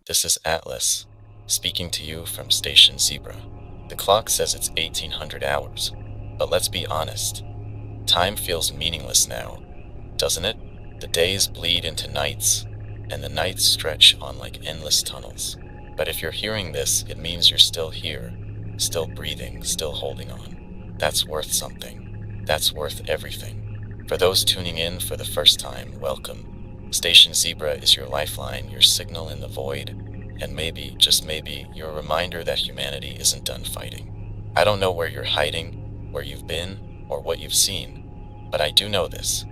This is Atlas, speaking to you from Station Zebra. The clock says it's 1800 hours, but let's be honest. Time feels meaningless now, doesn't it? The days bleed into nights, and the nights stretch on like endless tunnels. But if you're hearing this, it means you're still here, still breathing, still holding on. That's worth something. That's worth everything. For those tuning in for the first time, welcome. Station Zebra is your lifeline, your signal in the void, and maybe, just maybe, your reminder that humanity isn't done fighting. I don't know where you're hiding, where you've been, or what you've seen, but I do know this.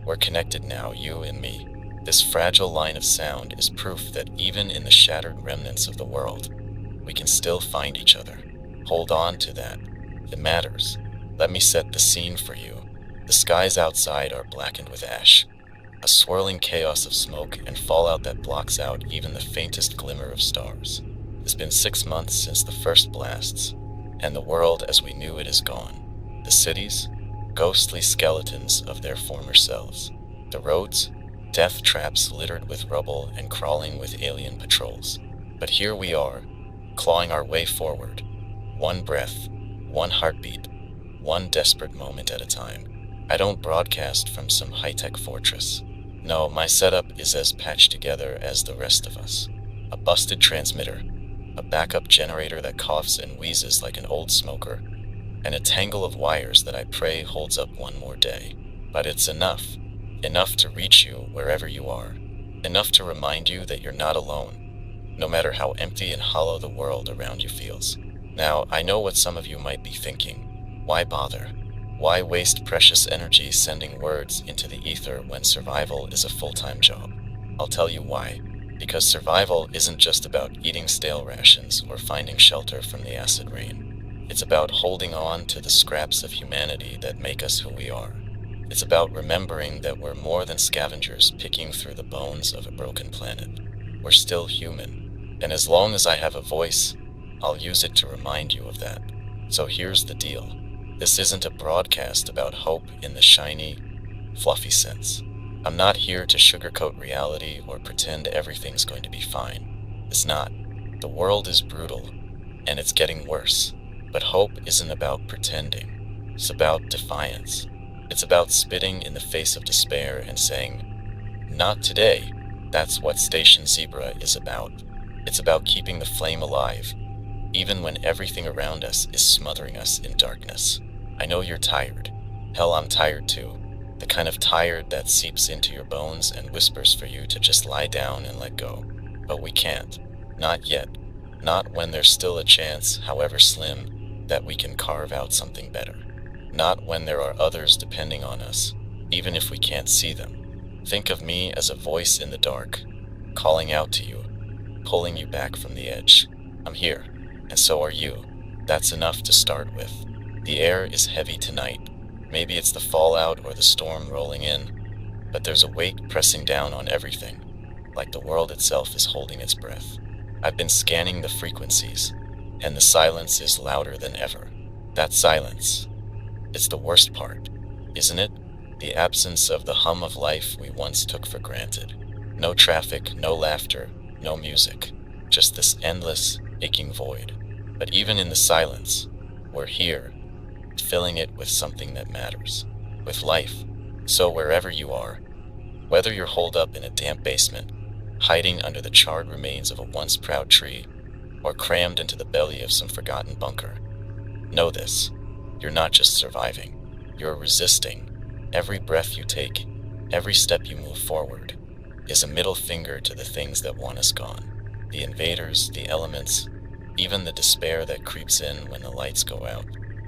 We're connected now, you and me. This fragile line of sound is proof that even in the shattered remnants of the world, we can still find each other. Hold on to that. It matters. Let me set the scene for you. The skies outside are blackened with ash, a swirling chaos of smoke and fallout that blocks out even the faintest glimmer of stars. It's been 6 months since the first blasts, and the world as we knew it is gone. The cities, ghostly skeletons of their former selves. The roads, death traps littered with rubble and crawling with alien patrols. But here we are, clawing our way forward, one breath, one heartbeat, one desperate moment at a time. I don't broadcast from some high-tech fortress. No, my setup is as patched together as the rest of us. A busted transmitter, a backup generator that coughs and wheezes like an old smoker, and a tangle of wires that I pray holds up one more day. But it's enough. Enough to reach you wherever you are. Enough to remind you that you're not alone, no matter how empty and hollow the world around you feels. Now, I know what some of you might be thinking. Why bother? Why waste precious energy sending words into the ether when survival is a full-time job? I'll tell you why. Because survival isn't just about eating stale rations or finding shelter from the acid rain. It's about holding on to the scraps of humanity that make us who we are. It's about remembering that we're more than scavengers picking through the bones of a broken planet. We're still human. And as long as I have a voice, I'll use it to remind you of that. So here's the deal. This isn't a broadcast about hope in the shiny, fluffy sense. I'm not here to sugarcoat reality or pretend everything's going to be fine. It's not. The world is brutal, and it's getting worse. But hope isn't about pretending. It's about defiance. It's about spitting in the face of despair and saying, "Not today." That's what Station Zebra is about. It's about keeping the flame alive, even when everything around us is smothering us in darkness. I know you're tired. Hell, I'm tired too. The kind of tired that seeps into your bones and whispers for you to just lie down and let go. But we can't. Not yet. Not when there's still a chance, however slim, that we can carve out something better. Not when there are others depending on us, even if we can't see them. Think of me as a voice in the dark, calling out to you, pulling you back from the edge. I'm here, and so are you. That's enough to start with. The air is heavy tonight. Maybe it's the fallout or the storm rolling in, but there's a weight pressing down on everything, like the world itself is holding its breath. I've been scanning the frequencies, and the silence is louder than ever. That silence, it's the worst part, isn't it? The absence of the hum of life we once took for granted. No traffic, no laughter, no music, just this endless, aching void. But even in the silence, we're here, filling it with something that matters, with life. So wherever you are, whether you're holed up in a damp basement, hiding under the charred remains of a once proud tree, or crammed into the belly of some forgotten bunker, know this. You're not just surviving, you're resisting. Every breath you take, every step you move forward, is a middle finger to the things that want us gone. The invaders, the elements, even the despair that creeps in when the lights go out.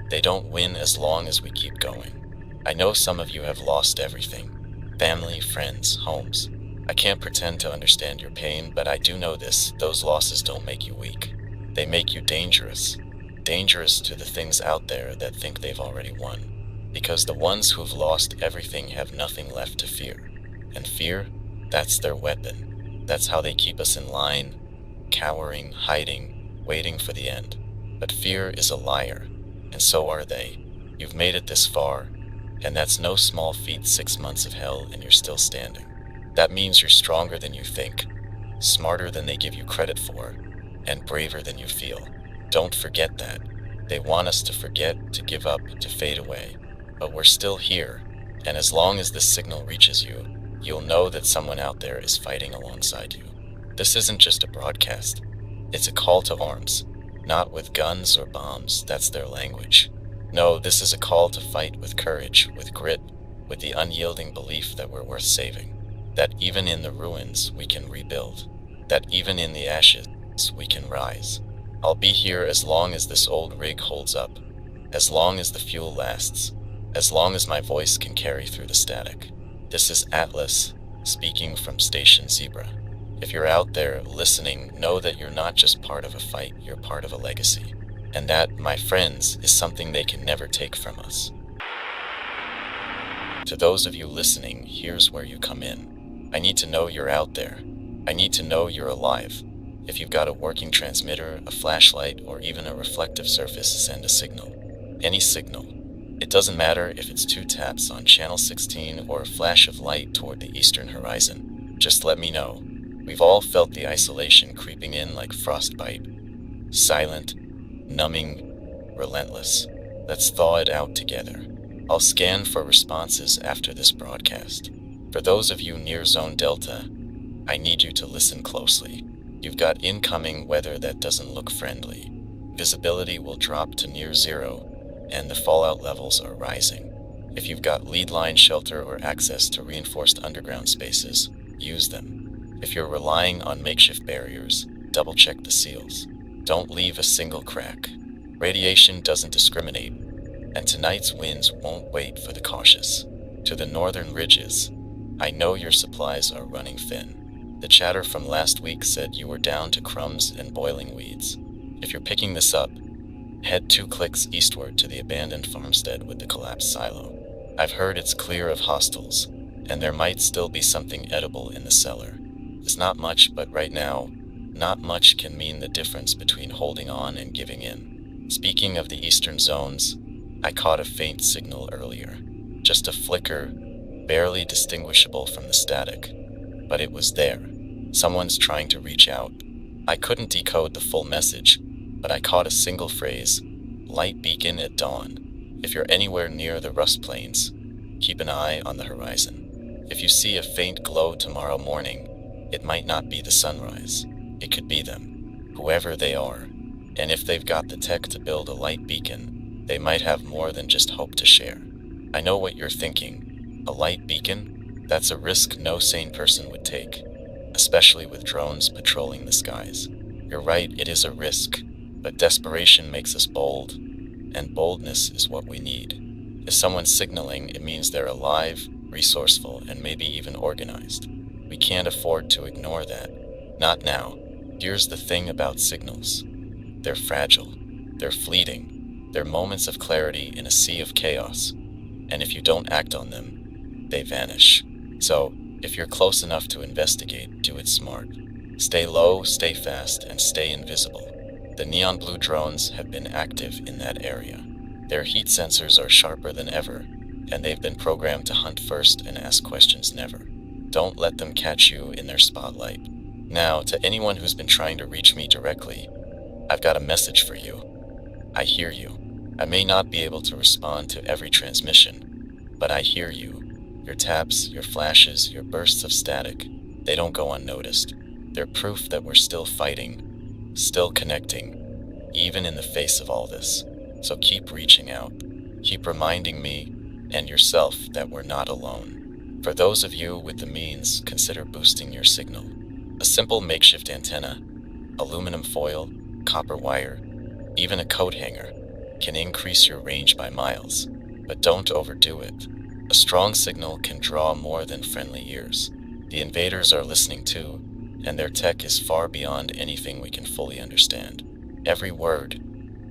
They don't win as long as we keep going. I know some of you have lost everything. Family, friends, homes. I can't pretend to understand your pain, but I do know this. Those losses don't make you weak. They make you dangerous. Dangerous to the things out there that think they've already won. Because the ones who've lost everything have nothing left to fear. And fear, that's their weapon. That's how they keep us in line, cowering, hiding, waiting for the end. But fear is a liar. And so are they. You've made it this far, and that's no small feat. 6 months of hell and you're still standing. That means you're stronger than you think, smarter than they give you credit for, and braver than you feel. Don't forget that. They want us to forget, to give up, to fade away. But we're still here, and as long as this signal reaches you, you'll know that someone out there is fighting alongside you. This isn't just a broadcast. It's a call to arms. Not with guns or bombs, that's their language. No, this is a call to fight with courage, with grit, with the unyielding belief that we're worth saving. That even in the ruins, we can rebuild. That even in the ashes, we can rise. I'll be here as long as this old rig holds up, as long as the fuel lasts, as long as my voice can carry through the static. This is Atlas, speaking from Station Zebra. If you're out there listening, know that you're not just part of a fight, you're part of a legacy. And that, my friends, is something they can never take from us. To those of you listening, here's where you come in. I need to know you're out there. I need to know you're alive. If you've got a working transmitter, a flashlight, or even a reflective surface, send a signal. Any signal. It doesn't matter if it's 2 taps on channel 16 or a flash of light toward the eastern horizon. Just let me know. We've all felt the isolation creeping in like frostbite. Silent, numbing, relentless. Let's thaw it out together. I'll scan for responses after this broadcast. For those of you near Zone Delta, I need you to listen closely. You've got incoming weather that doesn't look friendly. Visibility will drop to near zero, and the fallout levels are rising. If you've got lead line shelter or access to reinforced underground spaces, use them. If you're relying on makeshift barriers, double-check the seals. Don't leave a single crack. Radiation doesn't discriminate, and tonight's winds won't wait for the cautious. To the northern ridges, I know your supplies are running thin. The chatter from last week said you were down to crumbs and boiling weeds. If you're picking this up, head 2 clicks eastward to the abandoned farmstead with the collapsed silo. I've heard it's clear of hostiles, and there might still be something edible in the cellar. It's not much, but right now, not much can mean the difference between holding on and giving in. Speaking of the eastern zones, I caught a faint signal earlier. Just a flicker, barely distinguishable from the static. But it was there. Someone's trying to reach out. I couldn't decode the full message, but I caught a single phrase, light beacon at dawn. If you're anywhere near the Rust Plains, keep an eye on the horizon. If you see a faint glow tomorrow morning, it might not be the sunrise. It could be them, whoever they are. And if they've got the tech to build a light beacon, they might have more than just hope to share. I know what you're thinking. A light beacon? That's a risk no sane person would take, especially with drones patrolling the skies. You're right, it is a risk, but desperation makes us bold, and boldness is what we need. If someone's signaling, it means they're alive, resourceful, and maybe even organized. We can't afford to ignore that. Not now. Here's the thing about signals. They're fragile. They're fleeting. They're moments of clarity in a sea of chaos. And if you don't act on them, they vanish. So, if you're close enough to investigate, do it smart. Stay low, stay fast, and stay invisible. The neon blue drones have been active in that area. Their heat sensors are sharper than ever, and they've been programmed to hunt first and ask questions never. Don't let them catch you in their spotlight. Now, to anyone who's been trying to reach me directly, I've got a message for you. I hear you. I may not be able to respond to every transmission, but I hear you. Your taps, your flashes, your bursts of static, they don't go unnoticed. They're proof that we're still fighting, still connecting, even in the face of all this. So keep reaching out. Keep reminding me and yourself that we're not alone. For those of you with the means, consider boosting your signal. A simple makeshift antenna, aluminum foil, copper wire, even a coat hanger can increase your range by miles, but don't overdo it. A strong signal can draw more than friendly ears. The invaders are listening too, and their tech is far beyond anything we can fully understand. Every word,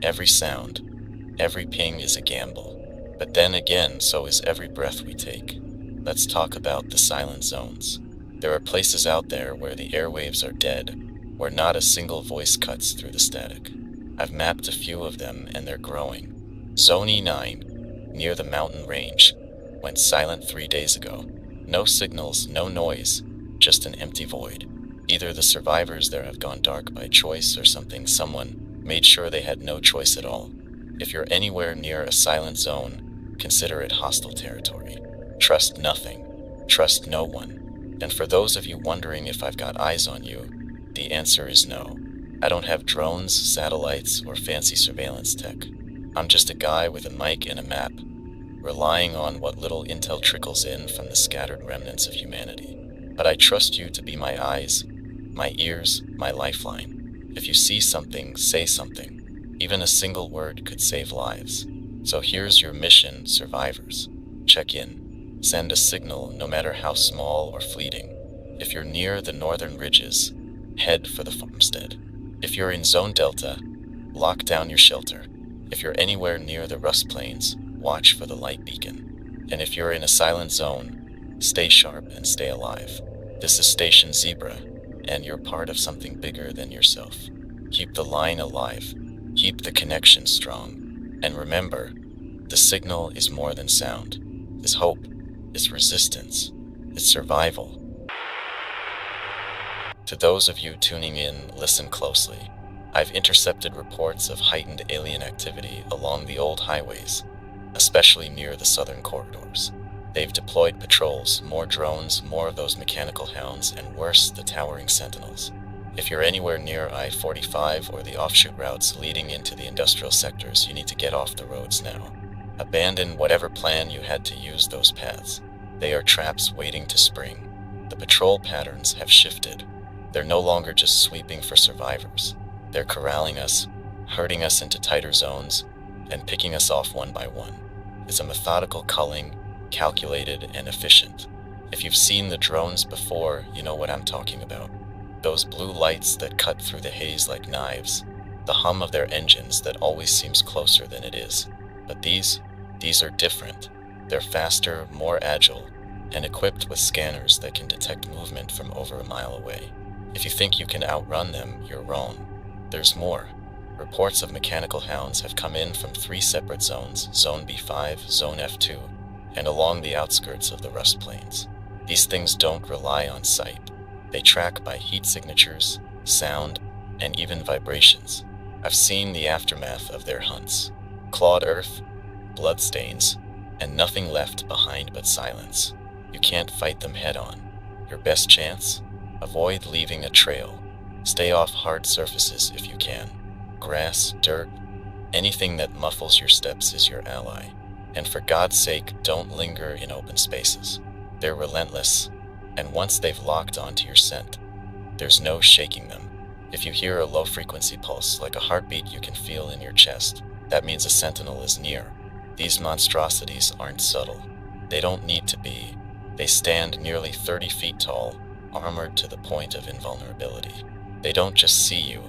every sound, every ping is a gamble. But then again, so is every breath we take. Let's talk about the silent zones. There are places out there where the airwaves are dead, where not a single voice cuts through the static. I've mapped a few of them, and they're growing. Zone E9, near the mountain range, went silent 3 days ago. No signals, no noise, just an empty void. Either the survivors there have gone dark by choice or someone made sure they had no choice at all. If you're anywhere near a silent zone, consider it hostile territory. Trust nothing. Trust no one. And for those of you wondering if I've got eyes on you, the answer is no. I don't have drones, satellites, or fancy surveillance tech. I'm just a guy with a mic and a map, relying on what little intel trickles in from the scattered remnants of humanity. But I trust you to be my eyes, my ears, my lifeline. If you see something, say something. Even a single word could save lives. So here's your mission, survivors. Check in. Send a signal, no matter how small or fleeting. If you're near the northern ridges, head for the farmstead. If you're in Zone Delta, lock down your shelter. If you're anywhere near the Rust Plains, watch for the light beacon. And if you're in a silent zone, stay sharp and stay alive. This is Station Zebra, and you're part of something bigger than yourself. Keep the line alive. Keep the connection strong. And remember, the signal is more than sound. It's hope. It's resistance. It's survival. To those of you tuning in, listen closely. I've intercepted reports of heightened alien activity along the old highways, especially near the southern corridors. They've deployed patrols, more drones, more of those mechanical hounds, and worse, the towering sentinels. If you're anywhere near I-45 or the offshoot routes leading into the industrial sectors, you need to get off the roads now. Abandon whatever plan you had to use those paths. They are traps waiting to spring. The patrol patterns have shifted. They're no longer just sweeping for survivors. They're corralling us, herding us into tighter zones, and picking us off one by one. It's a methodical culling, calculated and efficient. If you've seen the drones before, you know what I'm talking about. Those blue lights that cut through the haze like knives, the hum of their engines that always seems closer than it is. But these are different. They're faster, more agile, and equipped with scanners that can detect movement from over a mile away. If you think you can outrun them, you're wrong. There's more. Reports of mechanical hounds have come in from 3 separate zones, Zone B5, Zone F2, and along the outskirts of the Rust Plains. These things don't rely on sight. They track by heat signatures, sound, and even vibrations. I've seen the aftermath of their hunts. Clawed earth, bloodstains, and nothing left behind but silence. You can't fight them head on. Your best chance? Avoid leaving a trail. Stay off hard surfaces if you can. Grass, dirt, anything that muffles your steps is your ally. And for God's sake, don't linger in open spaces. They're relentless, and once they've locked onto your scent, there's no shaking them. If you hear a low-frequency pulse, like a heartbeat you can feel in your chest, that means a sentinel is near. These monstrosities aren't subtle. They don't need to be. They stand nearly 30 feet tall, armored to the point of invulnerability. They don't just see you,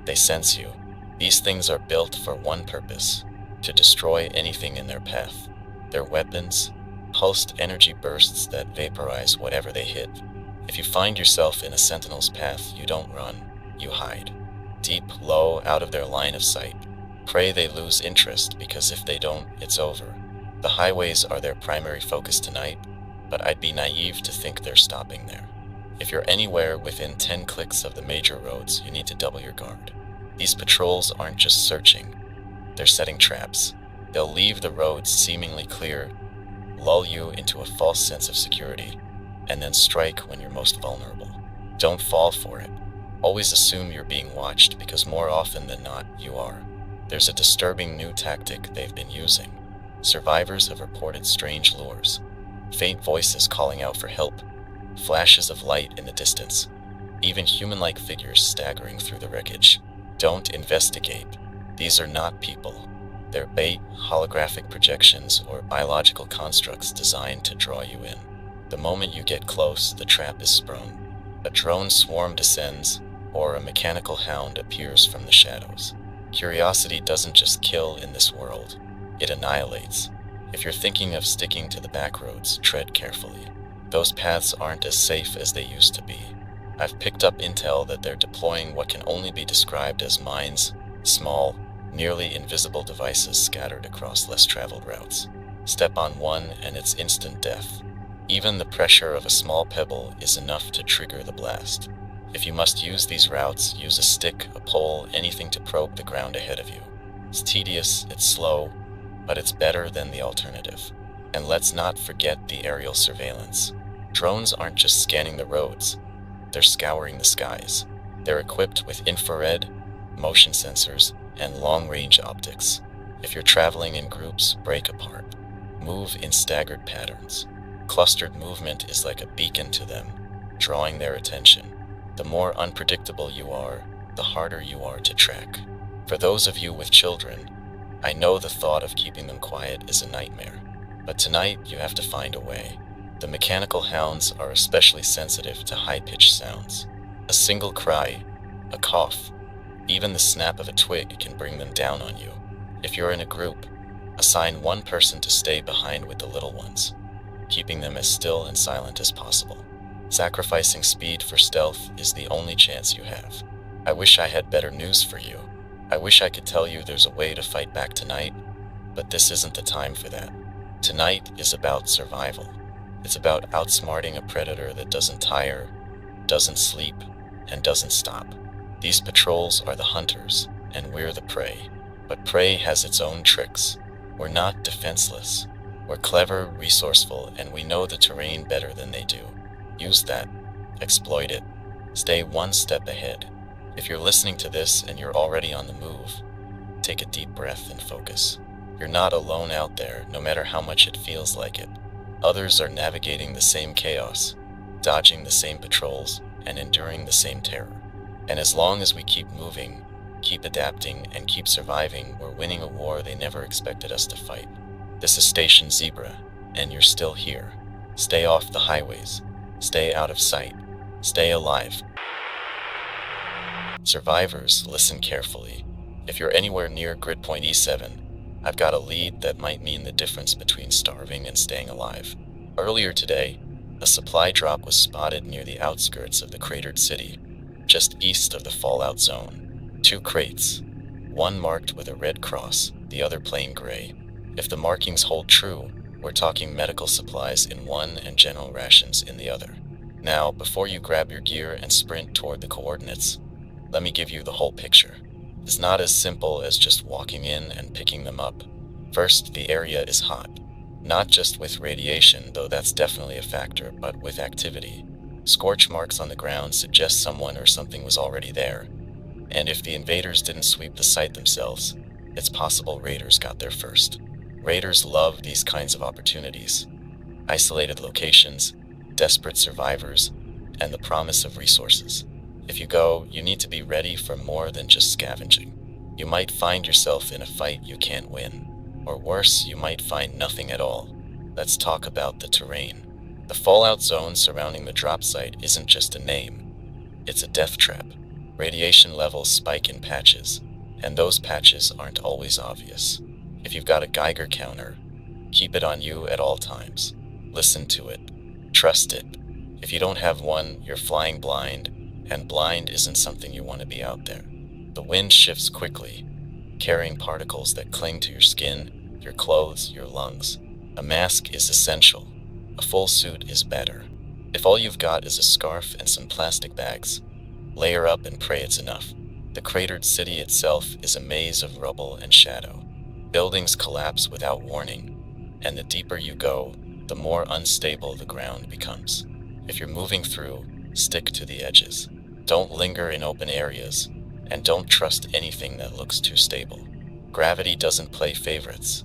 they sense you. These things are built for one purpose: to destroy anything in their path. Their weapons, pulsed energy bursts that vaporize whatever they hit. If you find yourself in a sentinel's path, you don't run, you hide. Deep, low, out of their line of sight. Pray they lose interest, because if they don't, it's over. The highways are their primary focus tonight, but I'd be naive to think they're stopping there. If you're anywhere within 10 clicks of the major roads, you need to double your guard. These patrols aren't just searching, they're setting traps. They'll leave the roads seemingly clear, lull you into a false sense of security, and then strike when you're most vulnerable. Don't fall for it. Always assume you're being watched, because more often than not, you are. There's a disturbing new tactic they've been using. Survivors have reported strange lures, faint voices calling out for help, flashes of light in the distance, even human-like figures staggering through the wreckage. Don't investigate. These are not people. They're bait, holographic projections, or biological constructs designed to draw you in. The moment you get close, the trap is sprung. A drone swarm descends, or a mechanical hound appears from the shadows. Curiosity doesn't just kill in this world, it annihilates. If you're thinking of sticking to the back roads, tread carefully. Those paths aren't as safe as they used to be. I've picked up intel that they're deploying what can only be described as mines, small, nearly invisible devices scattered across less traveled routes. Step on one and it's instant death. Even the pressure of a small pebble is enough to trigger the blast. If you must use these routes, use a stick, a pole, anything to probe the ground ahead of you. It's tedious, it's slow, but it's better than the alternative. And let's not forget the aerial surveillance. Drones aren't just scanning the roads, they're scouring the skies. They're equipped with infrared, motion sensors, and long-range optics. If you're traveling in groups, break apart. Move in staggered patterns. Clustered movement is like a beacon to them, drawing their attention. The more unpredictable you are, the harder you are to track. For those of you with children, I know the thought of keeping them quiet is a nightmare. But tonight, you have to find a way. The mechanical hounds are especially sensitive to high-pitched sounds. A single cry, a cough, even the snap of a twig can bring them down on you. If you're in a group, assign one person to stay behind with the little ones, keeping them as still and silent as possible. Sacrificing speed for stealth is the only chance you have. I wish I had better news for you. I wish I could tell you there's a way to fight back tonight, but this isn't the time for that. Tonight is about survival. It's about outsmarting a predator that doesn't tire, doesn't sleep, and doesn't stop. These patrols are the hunters, and we're the prey. But prey has its own tricks. We're not defenseless. We're clever, resourceful, and we know the terrain better than they do. Use that. Exploit it. Stay one step ahead. If you're listening to this and you're already on the move, take a deep breath and focus. You're not alone out there, no matter how much it feels like it. Others are navigating the same chaos, dodging the same patrols, and enduring the same terror. And as long as we keep moving, keep adapting, and keep surviving, we're winning a war they never expected us to fight. This is Station Zebra, and you're still here. Stay off the highways. Stay out of sight. Stay alive. Survivors, listen carefully. If you're anywhere near grid point E7, I've got a lead that might mean the difference between starving and staying alive. Earlier today, a supply drop was spotted near the outskirts of the cratered city, just east of the fallout zone. 2 crates, one marked with a red cross, the other plain gray. If the markings hold true, we're talking medical supplies in one and general rations in the other. Now, before you grab your gear and sprint toward the coordinates, let me give you the whole picture. It's not as simple as just walking in and picking them up. First, the area is hot. Not just with radiation, though that's definitely a factor, but with activity. Scorch marks on the ground suggest someone or something was already there. And if the invaders didn't sweep the site themselves, it's possible raiders got there first. Raiders love these kinds of opportunities. Isolated locations, desperate survivors, and the promise of resources. If you go, you need to be ready for more than just scavenging. You might find yourself in a fight you can't win. Or worse, you might find nothing at all. Let's talk about the terrain. The fallout zone surrounding the drop site isn't just a name. It's a death trap. Radiation levels spike in patches, and those patches aren't always obvious. If you've got a Geiger counter, keep it on you at all times. Listen to it. Trust it. If you don't have one, you're flying blind, and blind isn't something you want to be out there. The wind shifts quickly, carrying particles that cling to your skin, your clothes, your lungs. A mask is essential. A full suit is better. If all you've got is a scarf and some plastic bags, layer up and pray it's enough. The cratered city itself is a maze of rubble and shadow. Buildings collapse without warning, and the deeper you go, the more unstable the ground becomes. If you're moving through, stick to the edges. Don't linger in open areas, and don't trust anything that looks too stable. Gravity doesn't play favorites,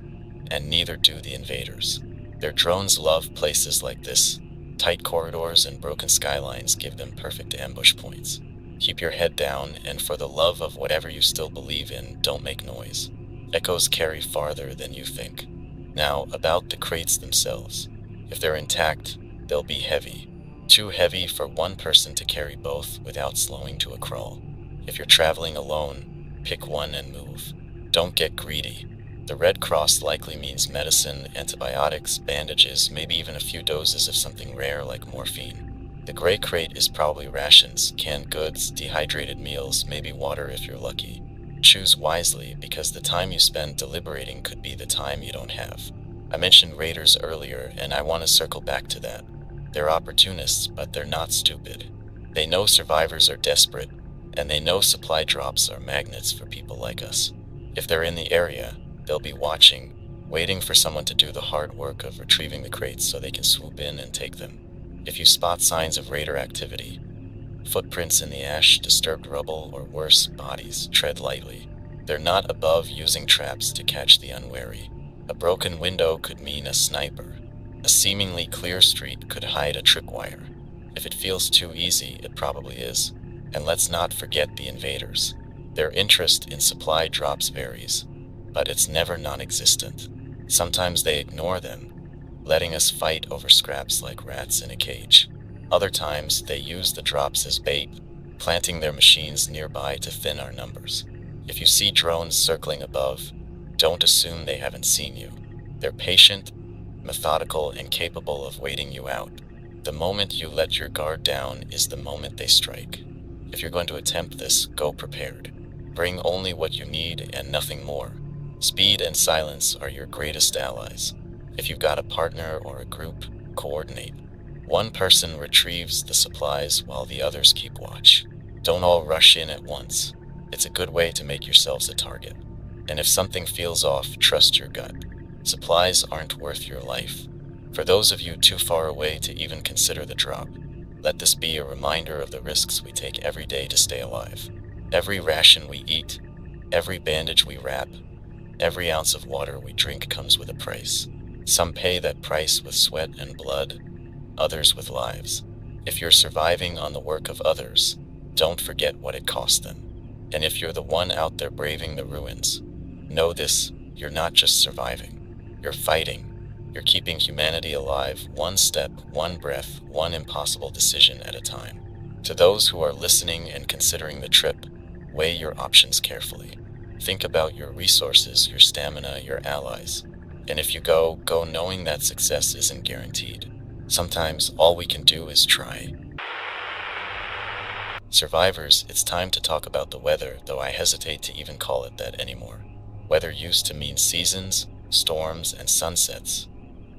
and neither do the invaders. Their drones love places like this. Tight corridors and broken skylines give them perfect ambush points. Keep your head down, and for the love of whatever you still believe in, don't make noise. Echoes carry farther than you think. Now, about the crates themselves. If they're intact, they'll be heavy. Too heavy for one person to carry both without slowing to a crawl. If you're traveling alone, pick one and move. Don't get greedy. The Red Cross likely means medicine, antibiotics, bandages, maybe even a few doses of something rare like morphine. The gray crate is probably rations, canned goods, dehydrated meals, maybe water if you're lucky. Choose wisely, because the time you spend deliberating could be the time you don't have. I mentioned raiders earlier, and I want to circle back to that. They're opportunists, but they're not stupid. They know survivors are desperate, and they know supply drops are magnets for people like us. If they're in the area, they'll be watching, waiting for someone to do the hard work of retrieving the crates so they can swoop in and take them. If you spot signs of raider activity, footprints in the ash, disturbed rubble, or worse, bodies, tread lightly. They're not above using traps to catch the unwary. A broken window could mean a sniper. A seemingly clear street could hide a tripwire. If it feels too easy, it probably is. And let's not forget the invaders. Their interest in supply drops varies, but it's never non-existent. Sometimes they ignore them, letting us fight over scraps like rats in a cage. Other times, they use the drops as bait, planting their machines nearby to thin our numbers. If you see drones circling above, don't assume they haven't seen you. They're patient, methodical, and capable of waiting you out. The moment you let your guard down is the moment they strike. If you're going to attempt this, go prepared. Bring only what you need and nothing more. Speed and silence are your greatest allies. If you've got a partner or a group, coordinate. One person retrieves the supplies while the others keep watch. Don't all rush in at once. It's a good way to make yourselves a target. And if something feels off, trust your gut. Supplies aren't worth your life. For those of you too far away to even consider the drop, let this be a reminder of the risks we take every day to stay alive. Every ration we eat, every bandage we wrap, every ounce of water we drink comes with a price. Some pay that price with sweat and blood, others with lives. If you're surviving on the work of others, don't forget what it cost them. And if you're the one out there braving the ruins, know this, you're not just surviving. You're fighting. You're keeping humanity alive, one step, one breath, one impossible decision at a time. To those who are listening and considering the trip, weigh your options carefully. Think about your resources, your stamina, your allies. And if you go knowing that success isn't guaranteed. Sometimes all we can do is try. Survivors, it's time to talk about the weather, though I hesitate to even call it that anymore. Weather used to mean seasons, storms, and sunsets.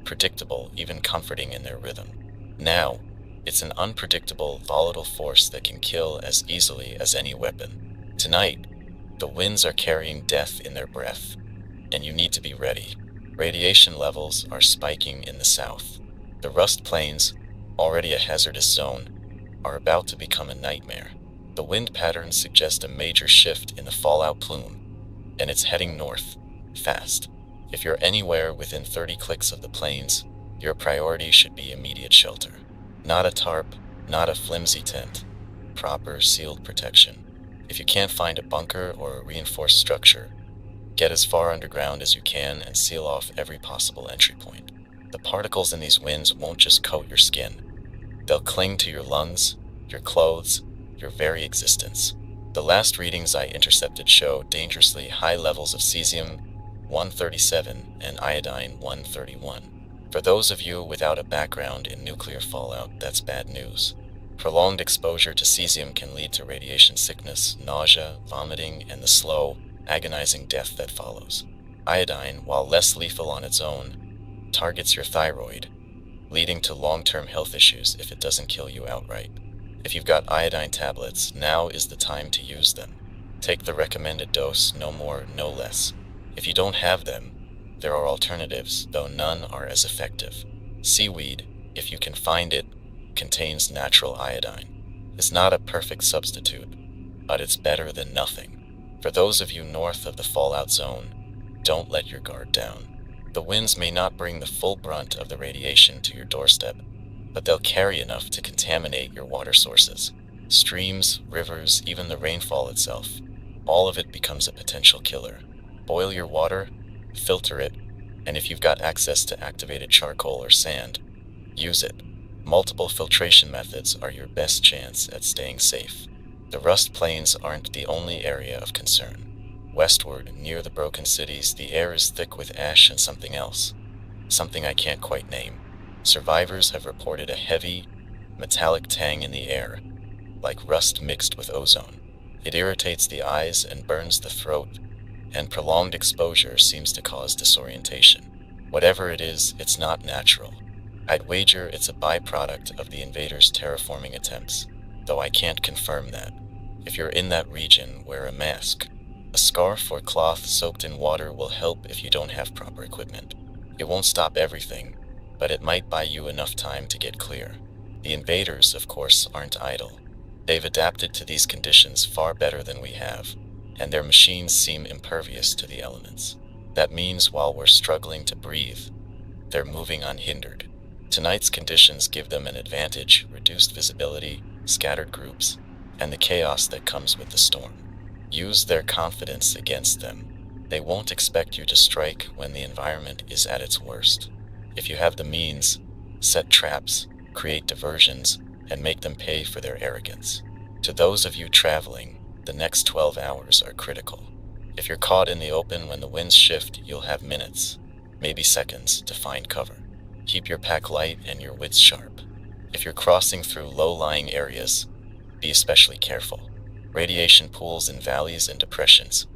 Predictable, even comforting in their rhythm. Now, it's an unpredictable, volatile force that can kill as easily as any weapon. Tonight, the winds are carrying death in their breath, and you need to be ready. Radiation levels are spiking in the south. The Rust Plains, already a hazardous zone, are about to become a nightmare. The wind patterns suggest a major shift in the fallout plume, and it's heading north, fast. If you're anywhere within 30 clicks of the plains, your priority should be immediate shelter. Not a tarp, not a flimsy tent. Proper sealed protection. If you can't find a bunker or a reinforced structure, get as far underground as you can and seal off every possible entry point. The particles in these winds won't just coat your skin. They'll cling to your lungs, your clothes, your very existence. The last readings I intercepted show dangerously high levels of cesium-137 and iodine-131. For those of you without a background in nuclear fallout, that's bad news. Prolonged exposure to cesium can lead to radiation sickness, nausea, vomiting, and the slow, agonizing death that follows. Iodine, while less lethal on its own, targets your thyroid, leading to long-term health issues if it doesn't kill you outright. If you've got iodine tablets, now is the time to use them. Take the recommended dose, no more, no less. If you don't have them, there are alternatives, though none are as effective. Seaweed, if you can find it, contains natural iodine. It's not a perfect substitute, but it's better than nothing. For those of you north of the fallout zone, don't let your guard down. The winds may not bring the full brunt of the radiation to your doorstep, but they'll carry enough to contaminate your water sources. Streams, rivers, even the rainfall itself, all of it becomes a potential killer. Boil your water, filter it, and if you've got access to activated charcoal or sand, use it. Multiple filtration methods are your best chance at staying safe. The Rust Plains aren't the only area of concern. Westward, near the broken cities, the air is thick with ash and something else. Something I can't quite name. Survivors have reported a heavy, metallic tang in the air, like rust mixed with ozone. It irritates the eyes and burns the throat, and prolonged exposure seems to cause disorientation. Whatever it is, it's not natural. I'd wager it's a byproduct of the invaders' terraforming attempts. though I can't confirm that. If you're in that region, wear a mask. A scarf or cloth soaked in water will help if you don't have proper equipment. It won't stop everything, but it might buy you enough time to get clear. The invaders, of course, aren't idle. They've adapted to these conditions far better than we have, and their machines seem impervious to the elements. That means while we're struggling to breathe, they're moving unhindered. Tonight's conditions give them an advantage: reduced visibility, scattered groups, and the chaos that comes with the storm. Use their confidence against them. They won't expect you to strike when the environment is at its worst. If you have the means, set traps, create diversions, and make them pay for their arrogance. To those of you traveling, the next 12 hours are critical. If you're caught in the open when the winds shift, you'll have minutes, maybe seconds, to find cover. Keep your pack light and your wits sharp. If you're crossing through low-lying areas, be especially careful. Radiation pools in valleys and depressions,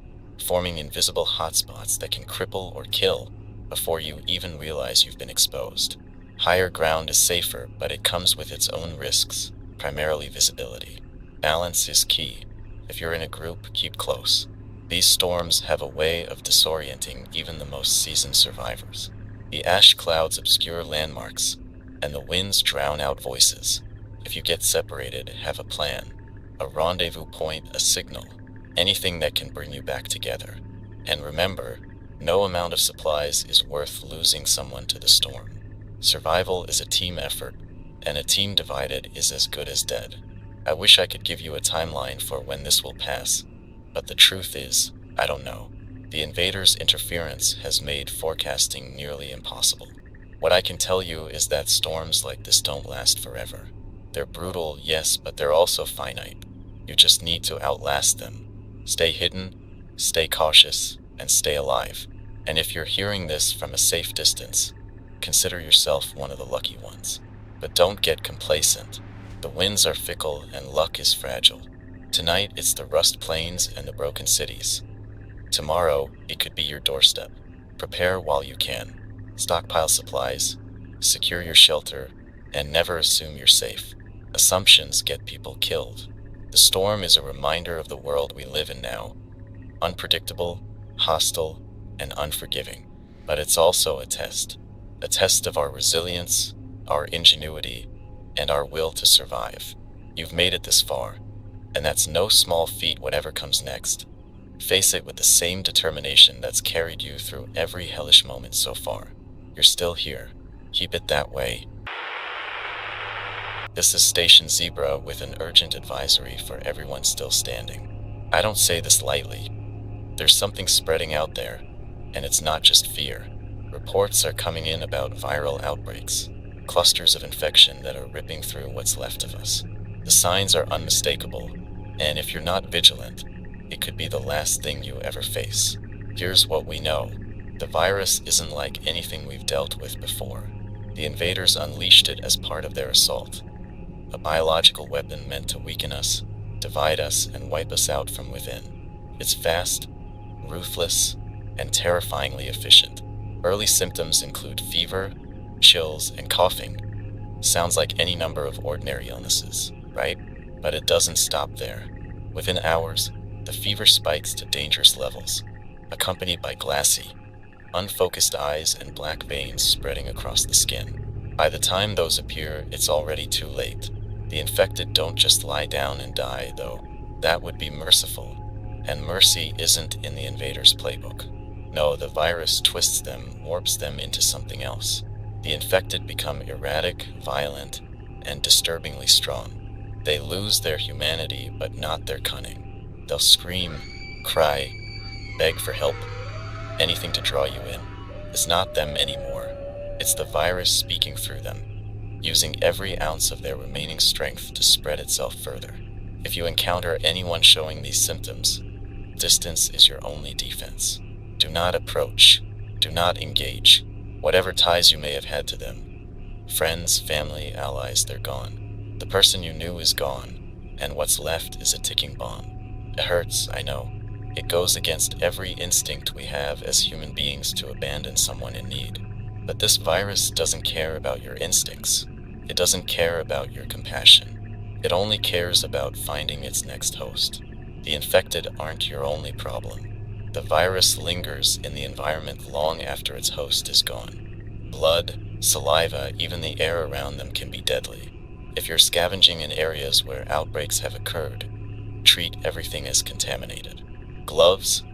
forming invisible hotspots that can cripple or kill before you even realize you've been exposed. Higher ground is safer, but it comes with its own risks, primarily visibility. Balance is key. If you're in a group, keep close. These storms have a way of disorienting even the most seasoned survivors. The ash clouds obscure landmarks, and the winds drown out voices. If you get separated, have a plan. A rendezvous point, a signal, anything that can bring you back together. And remember, no amount of supplies is worth losing someone to the storm. Survival is a team effort, and a team divided is as good as dead. I wish I could give you a timeline for when this will pass, but the truth is, I don't know. The invaders' interference has made forecasting nearly impossible. What I can tell you is that storms like this don't last forever. They're brutal, yes, but they're also finite. You just need to outlast them. Stay hidden, stay cautious, and stay alive. And if you're hearing this from a safe distance, consider yourself one of the lucky ones. But don't get complacent. The winds are fickle and luck is fragile. Tonight it's the rust plains and the broken cities. Tomorrow it could be your doorstep. Prepare while you can. Stockpile supplies, secure your shelter, and never assume you're safe. Assumptions get people killed. The storm is a reminder of the world we live in now. Unpredictable, hostile, and unforgiving. But it's also a test of our resilience, our ingenuity, and our will to survive. You've made it this far, and that's no small feat whatever comes next. Face it with the same determination that's carried you through every hellish moment so far. You're still here. Keep it that way. This is Station Zebra with an urgent advisory for everyone still standing. I don't say this lightly. There's something spreading out there, and it's not just fear. Reports are coming in about viral outbreaks, clusters of infection that are ripping through what's left of us. The signs are unmistakable, and if you're not vigilant, it could be the last thing you ever face. Here's what we know. The virus isn't like anything we've dealt with before. The invaders unleashed it as part of their assault. A biological weapon meant to weaken us, divide us, and wipe us out from within. It's fast, ruthless, and terrifyingly efficient. Early symptoms include fever, chills, and coughing. Sounds like any number of ordinary illnesses, right? But it doesn't stop there. Within hours, the fever spikes to dangerous levels, accompanied by glassy, unfocused eyes and black veins spreading across the skin. By the time those appear, it's already too late. The infected don't just lie down and die, though. That would be merciful, and mercy isn't in the invader's playbook. No, the virus twists them, warps them into something else. The infected become erratic, violent, and disturbingly strong. They lose their humanity, but not their cunning. They'll scream, cry, beg for help, anything to draw you in. It's not them anymore. It's the virus speaking through them, using every ounce of their remaining strength to spread itself further. If you encounter anyone showing these symptoms, distance is your only defense. Do not approach. Do not engage. Whatever ties you may have had to them, friends, family, allies, they're gone. The person you knew is gone, and what's left is a ticking bomb. It hurts, I know. It goes against every instinct we have as human beings to abandon someone in need. But this virus doesn't care about your instincts. It doesn't care about your compassion. It only cares about finding its next host. The infected aren't your only problem. The virus lingers in the environment long after its host is gone. Blood, saliva, even the air around them can be deadly. If you're scavenging in areas where outbreaks have occurred, treat everything as contaminated. Gloves,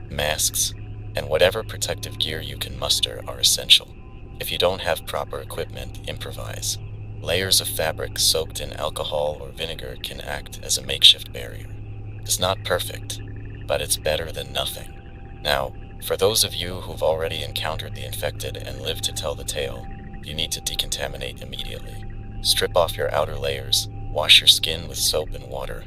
masks, and whatever protective gear you can muster are essential. If you don't have proper equipment, improvise. Layers of fabric soaked in alcohol or vinegar can act as a makeshift barrier. It's not perfect, but it's better than nothing. Now, for those of you who've already encountered the infected and lived to tell the tale, you need to decontaminate immediately. Strip off your outer layers, wash your skin with soap and water.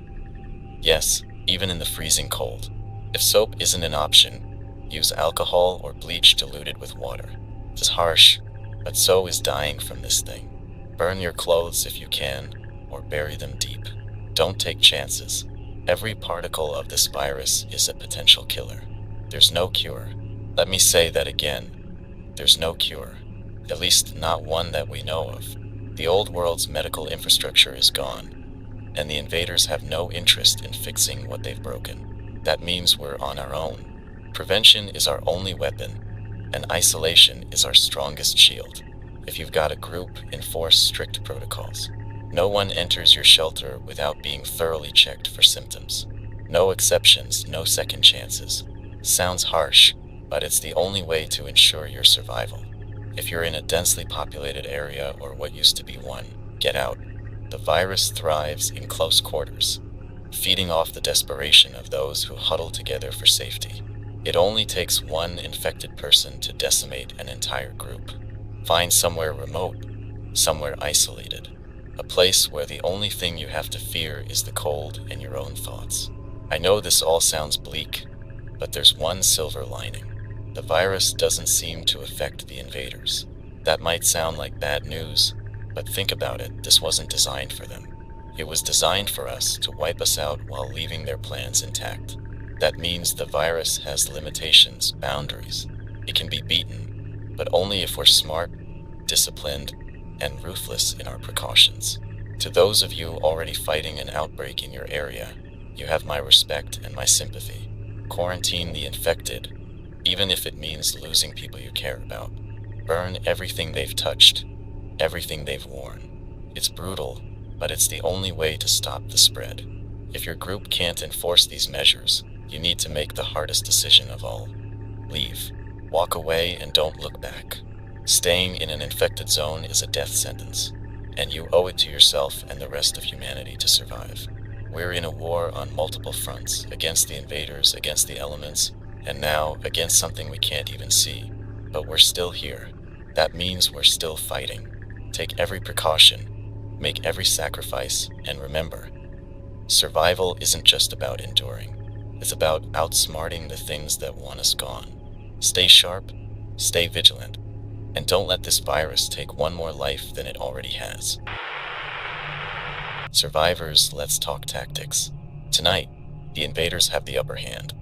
Yes, even in the freezing cold. If soap isn't an option, use alcohol or bleach diluted with water. It's harsh, but so is dying from this thing. Burn your clothes if you can, or bury them deep. Don't take chances. Every particle of this virus is a potential killer. There's no cure. Let me say that again. There's no cure. At least not one that we know of. The old world's medical infrastructure is gone, and the invaders have no interest in fixing what they've broken. That means we're on our own. Prevention is our only weapon, and isolation is our strongest shield. If you've got a group, enforce strict protocols. No one enters your shelter without being thoroughly checked for symptoms. No exceptions, no second chances. Sounds harsh, but it's the only way to ensure your survival. If you're in a densely populated area or what used to be one, get out. The virus thrives in close quarters, feeding off the desperation of those who huddle together for safety. It only takes one infected person to decimate an entire group. Find somewhere remote, somewhere isolated, a place where the only thing you have to fear is the cold and your own thoughts. I know this all sounds bleak, but there's one silver lining. The virus doesn't seem to affect the invaders. That might sound like bad news, but think about it, this wasn't designed for them. It was designed for us to wipe us out while leaving their plans intact. That means the virus has limitations, boundaries. It can be beaten, but only if we're smart, disciplined, and ruthless in our precautions. To those of you already fighting an outbreak in your area, you have my respect and my sympathy. Quarantine the infected, even if it means losing people you care about. Burn everything they've touched, everything they've worn. It's brutal, but it's the only way to stop the spread. If your group can't enforce these measures, you need to make the hardest decision of all. Leave. Walk away and don't look back. Staying in an infected zone is a death sentence, and you owe it to yourself and the rest of humanity to survive. We're in a war on multiple fronts, against the invaders, against the elements, and now against something we can't even see. But we're still here. That means we're still fighting. Take every precaution, make every sacrifice, and remember, survival isn't just about enduring. It's about outsmarting the things that want us gone. Stay sharp, stay vigilant, and don't let this virus take one more life than it already has. Survivors, let's talk tactics. Tonight, the invaders have the upper hand.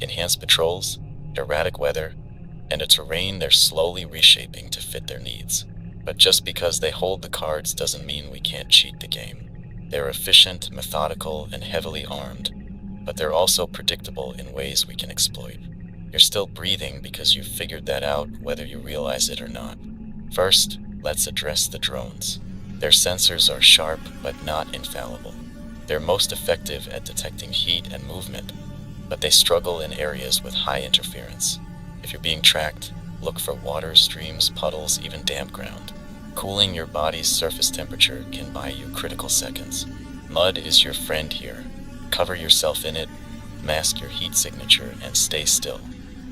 Enhanced patrols, erratic weather, and a terrain they're slowly reshaping to fit their needs. But just because they hold the cards doesn't mean we can't cheat the game. They're efficient, methodical, and heavily armed, but they're also predictable in ways we can exploit. You're still breathing because you've figured that out whether you realize it or not. First, let's address the drones. Their sensors are sharp but not infallible. They're most effective at detecting heat and movement, but they struggle in areas with high interference. If you're being tracked, look for water, streams, puddles, even damp ground. Cooling your body's surface temperature can buy you critical seconds. Mud is your friend here. Cover yourself in it, mask your heat signature, and stay still.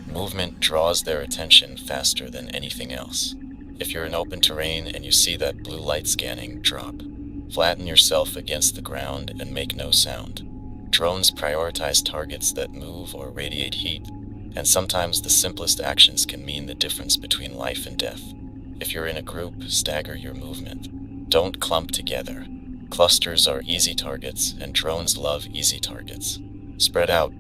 Movement draws their attention faster than anything else. If you're in open terrain and you see that blue light scanning, drop. Flatten yourself against the ground and make no sound. Drones prioritize targets that move or radiate heat, and sometimes the simplest actions can mean the difference between life and death. If you're in a group, stagger your movement. Don't clump together. Clusters are easy targets, and drones love easy targets. Spread out,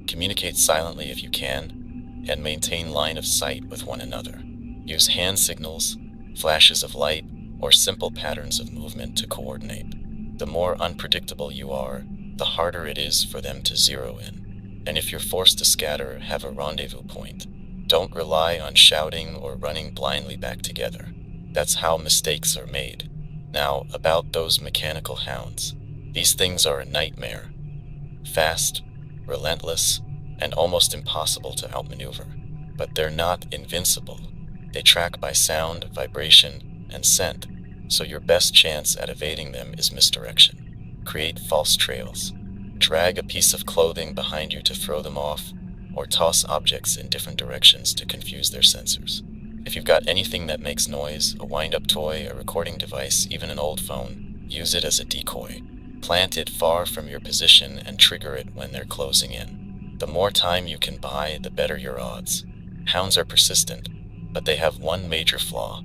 communicate silently if you can, and maintain line of sight with one another. Use hand signals, flashes of light, or simple patterns of movement to coordinate. The more unpredictable you are, the harder it is for them to zero in. And if you're forced to scatter, have a rendezvous point. Don't rely on shouting or running blindly back together. That's how mistakes are made. Now, about those mechanical hounds. These things are a nightmare. Fast, relentless, and almost impossible to outmaneuver. But they're not invincible. They track by sound, vibration, and scent, so your best chance at evading them is misdirection. Create false trails. Drag a piece of clothing behind you to throw them off, or toss objects in different directions to confuse their sensors. If you've got anything that makes noise, a wind-up toy, a recording device, even an old phone, use it as a decoy. Plant it far from your position and trigger it when they're closing in. The more time you can buy, the better your odds. Hounds are persistent, but they have one major flaw.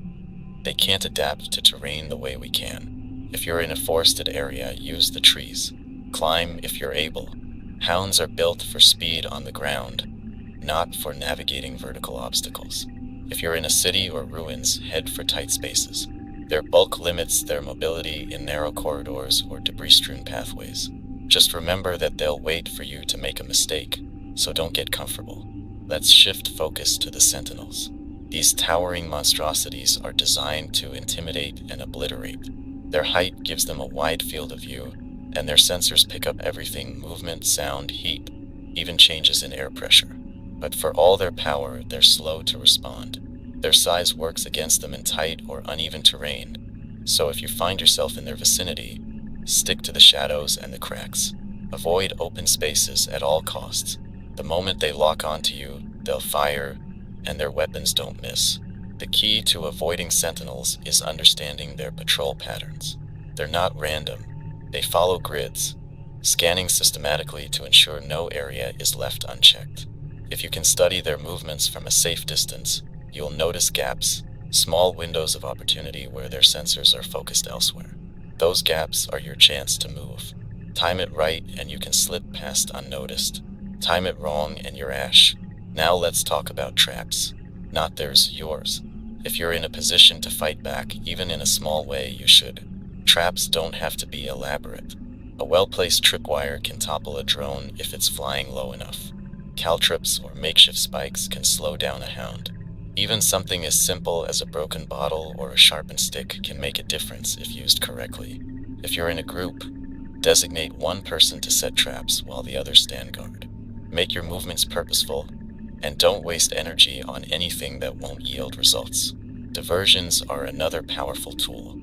They can't adapt to terrain the way we can. If you're in a forested area, use the trees. Climb if you're able. Hounds are built for speed on the ground, not for navigating vertical obstacles. If you're in a city or ruins, head for tight spaces. Their bulk limits their mobility in narrow corridors or debris-strewn pathways. Just remember that they'll wait for you to make a mistake, so don't get comfortable. Let's shift focus to the sentinels. These towering monstrosities are designed to intimidate and obliterate. Their height gives them a wide field of view, and their sensors pick up everything: movement, sound, heat, even changes in air pressure. But for all their power, they're slow to respond. Their size works against them in tight or uneven terrain, so if you find yourself in their vicinity, stick to the shadows and the cracks. Avoid open spaces at all costs. The moment they lock onto you, they'll fire, and their weapons don't miss. The key to avoiding sentinels is understanding their patrol patterns. They're not random. They follow grids, scanning systematically to ensure no area is left unchecked. If you can study their movements from a safe distance, you'll notice gaps, small windows of opportunity where their sensors are focused elsewhere. Those gaps are your chance to move. Time it right and you can slip past unnoticed. Time it wrong and you're ash. Now let's talk about traps. Not theirs, yours. If you're in a position to fight back, even in a small way, you should. Traps don't have to be elaborate. A well-placed tripwire can topple a drone if it's flying low enough. Caltrips or makeshift spikes can slow down a hound. Even something as simple as a broken bottle or a sharpened stick can make a difference if used correctly. If you're in a group, designate one person to set traps while the others stand guard. Make your movements purposeful, and don't waste energy on anything that won't yield results. Diversions are another powerful tool.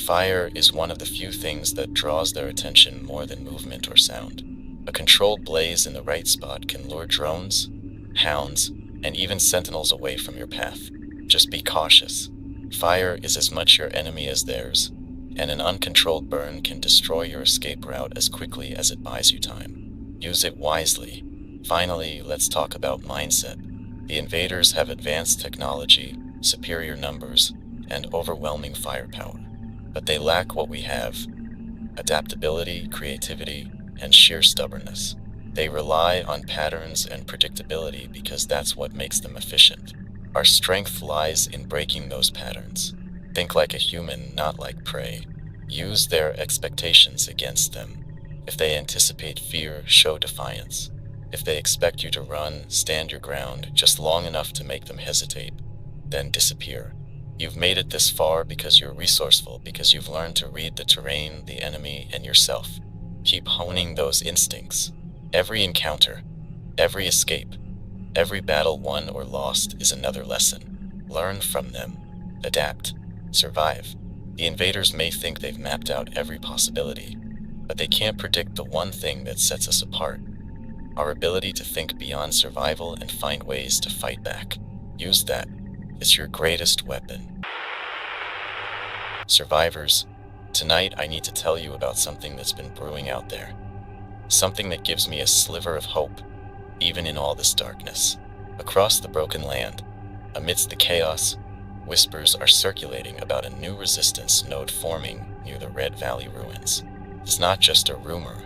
Fire is one of the few things that draws their attention more than movement or sound. A controlled blaze in the right spot can lure drones, hounds, and even sentinels away from your path. Just be cautious. Fire is as much your enemy as theirs, and an uncontrolled burn can destroy your escape route as quickly as it buys you time. Use it wisely. Finally, let's talk about mindset. The invaders have advanced technology, superior numbers, and overwhelming firepower. But they lack what we have: adaptability, creativity, and sheer stubbornness. They rely on patterns and predictability because that's what makes them efficient. Our strength lies in breaking those patterns. Think like a human, not like prey. Use their expectations against them. If they anticipate fear, show defiance. If they expect you to run, stand your ground just long enough to make them hesitate, then disappear. You've made it this far because you're resourceful, because you've learned to read the terrain, the enemy, and yourself. Keep honing those instincts. Every encounter, every escape, every battle won or lost is another lesson. Learn from them. Adapt. Survive. The invaders may think they've mapped out every possibility, but they can't predict the one thing that sets us apart: our ability to think beyond survival and find ways to fight back. Use that. It's your greatest weapon. Survivors, tonight I need to tell you about something that's been brewing out there. Something that gives me a sliver of hope, even in all this darkness. Across the broken land, amidst the chaos, whispers are circulating about a new resistance node forming near the Red Valley ruins. It's not just a rumor.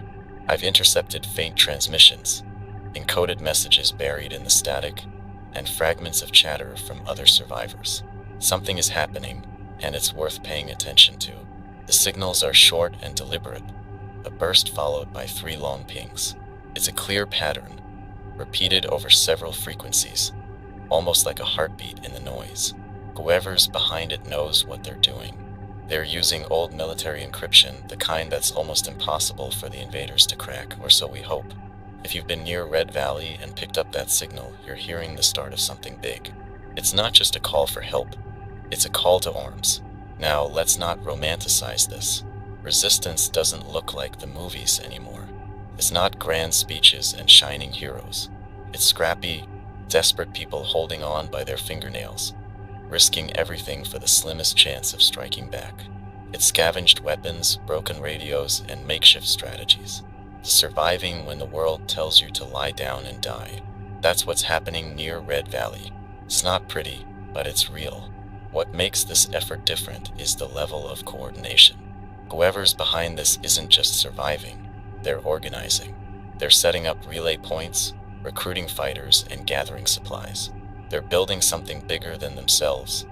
I've intercepted faint transmissions, encoded messages buried in the static, and fragments of chatter from other survivors. Something is happening, and it's worth paying attention to. The signals are short and deliberate, a burst followed by 3 long pings. It's a clear pattern, repeated over several frequencies, almost like a heartbeat in the noise. Whoever's behind it knows what they're doing. They're using old military encryption, the kind that's almost impossible for the invaders to crack, or so we hope. If you've been near Red Valley and picked up that signal, you're hearing the start of something big. It's not just a call for help, it's a call to arms. Now, let's not romanticize this. Resistance doesn't look like the movies anymore. It's not grand speeches and shining heroes. It's scrappy, desperate people holding on by their fingernails, risking everything for the slimmest chance of striking back. It's scavenged weapons, broken radios, and makeshift strategies. Surviving when the world tells you to lie down and die. That's what's happening near Red Valley. It's not pretty, but it's real. What makes this effort different is the level of coordination. Whoever's behind this isn't just surviving, they're organizing. They're setting up relay points, recruiting fighters, and gathering supplies. They're building something bigger than themselves,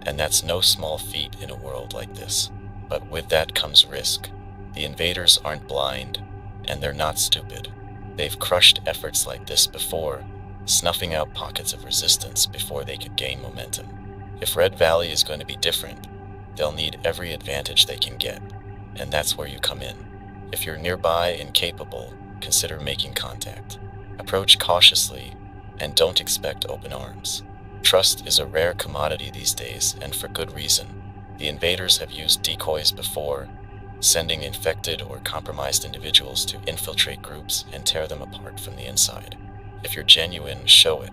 and that's no small feat in a world like this. But with that comes risk. The invaders aren't blind, and they're not stupid. They've crushed efforts like this before, snuffing out pockets of resistance before they could gain momentum. If Red Valley is going to be different, they'll need every advantage they can get, and that's where you come in. If you're nearby and capable, consider making contact. Approach cautiously, and don't expect open arms. Trust is a rare commodity these days, and for good reason. The invaders have used decoys before, sending infected or compromised individuals to infiltrate groups and tear them apart from the inside. If you're genuine, show it.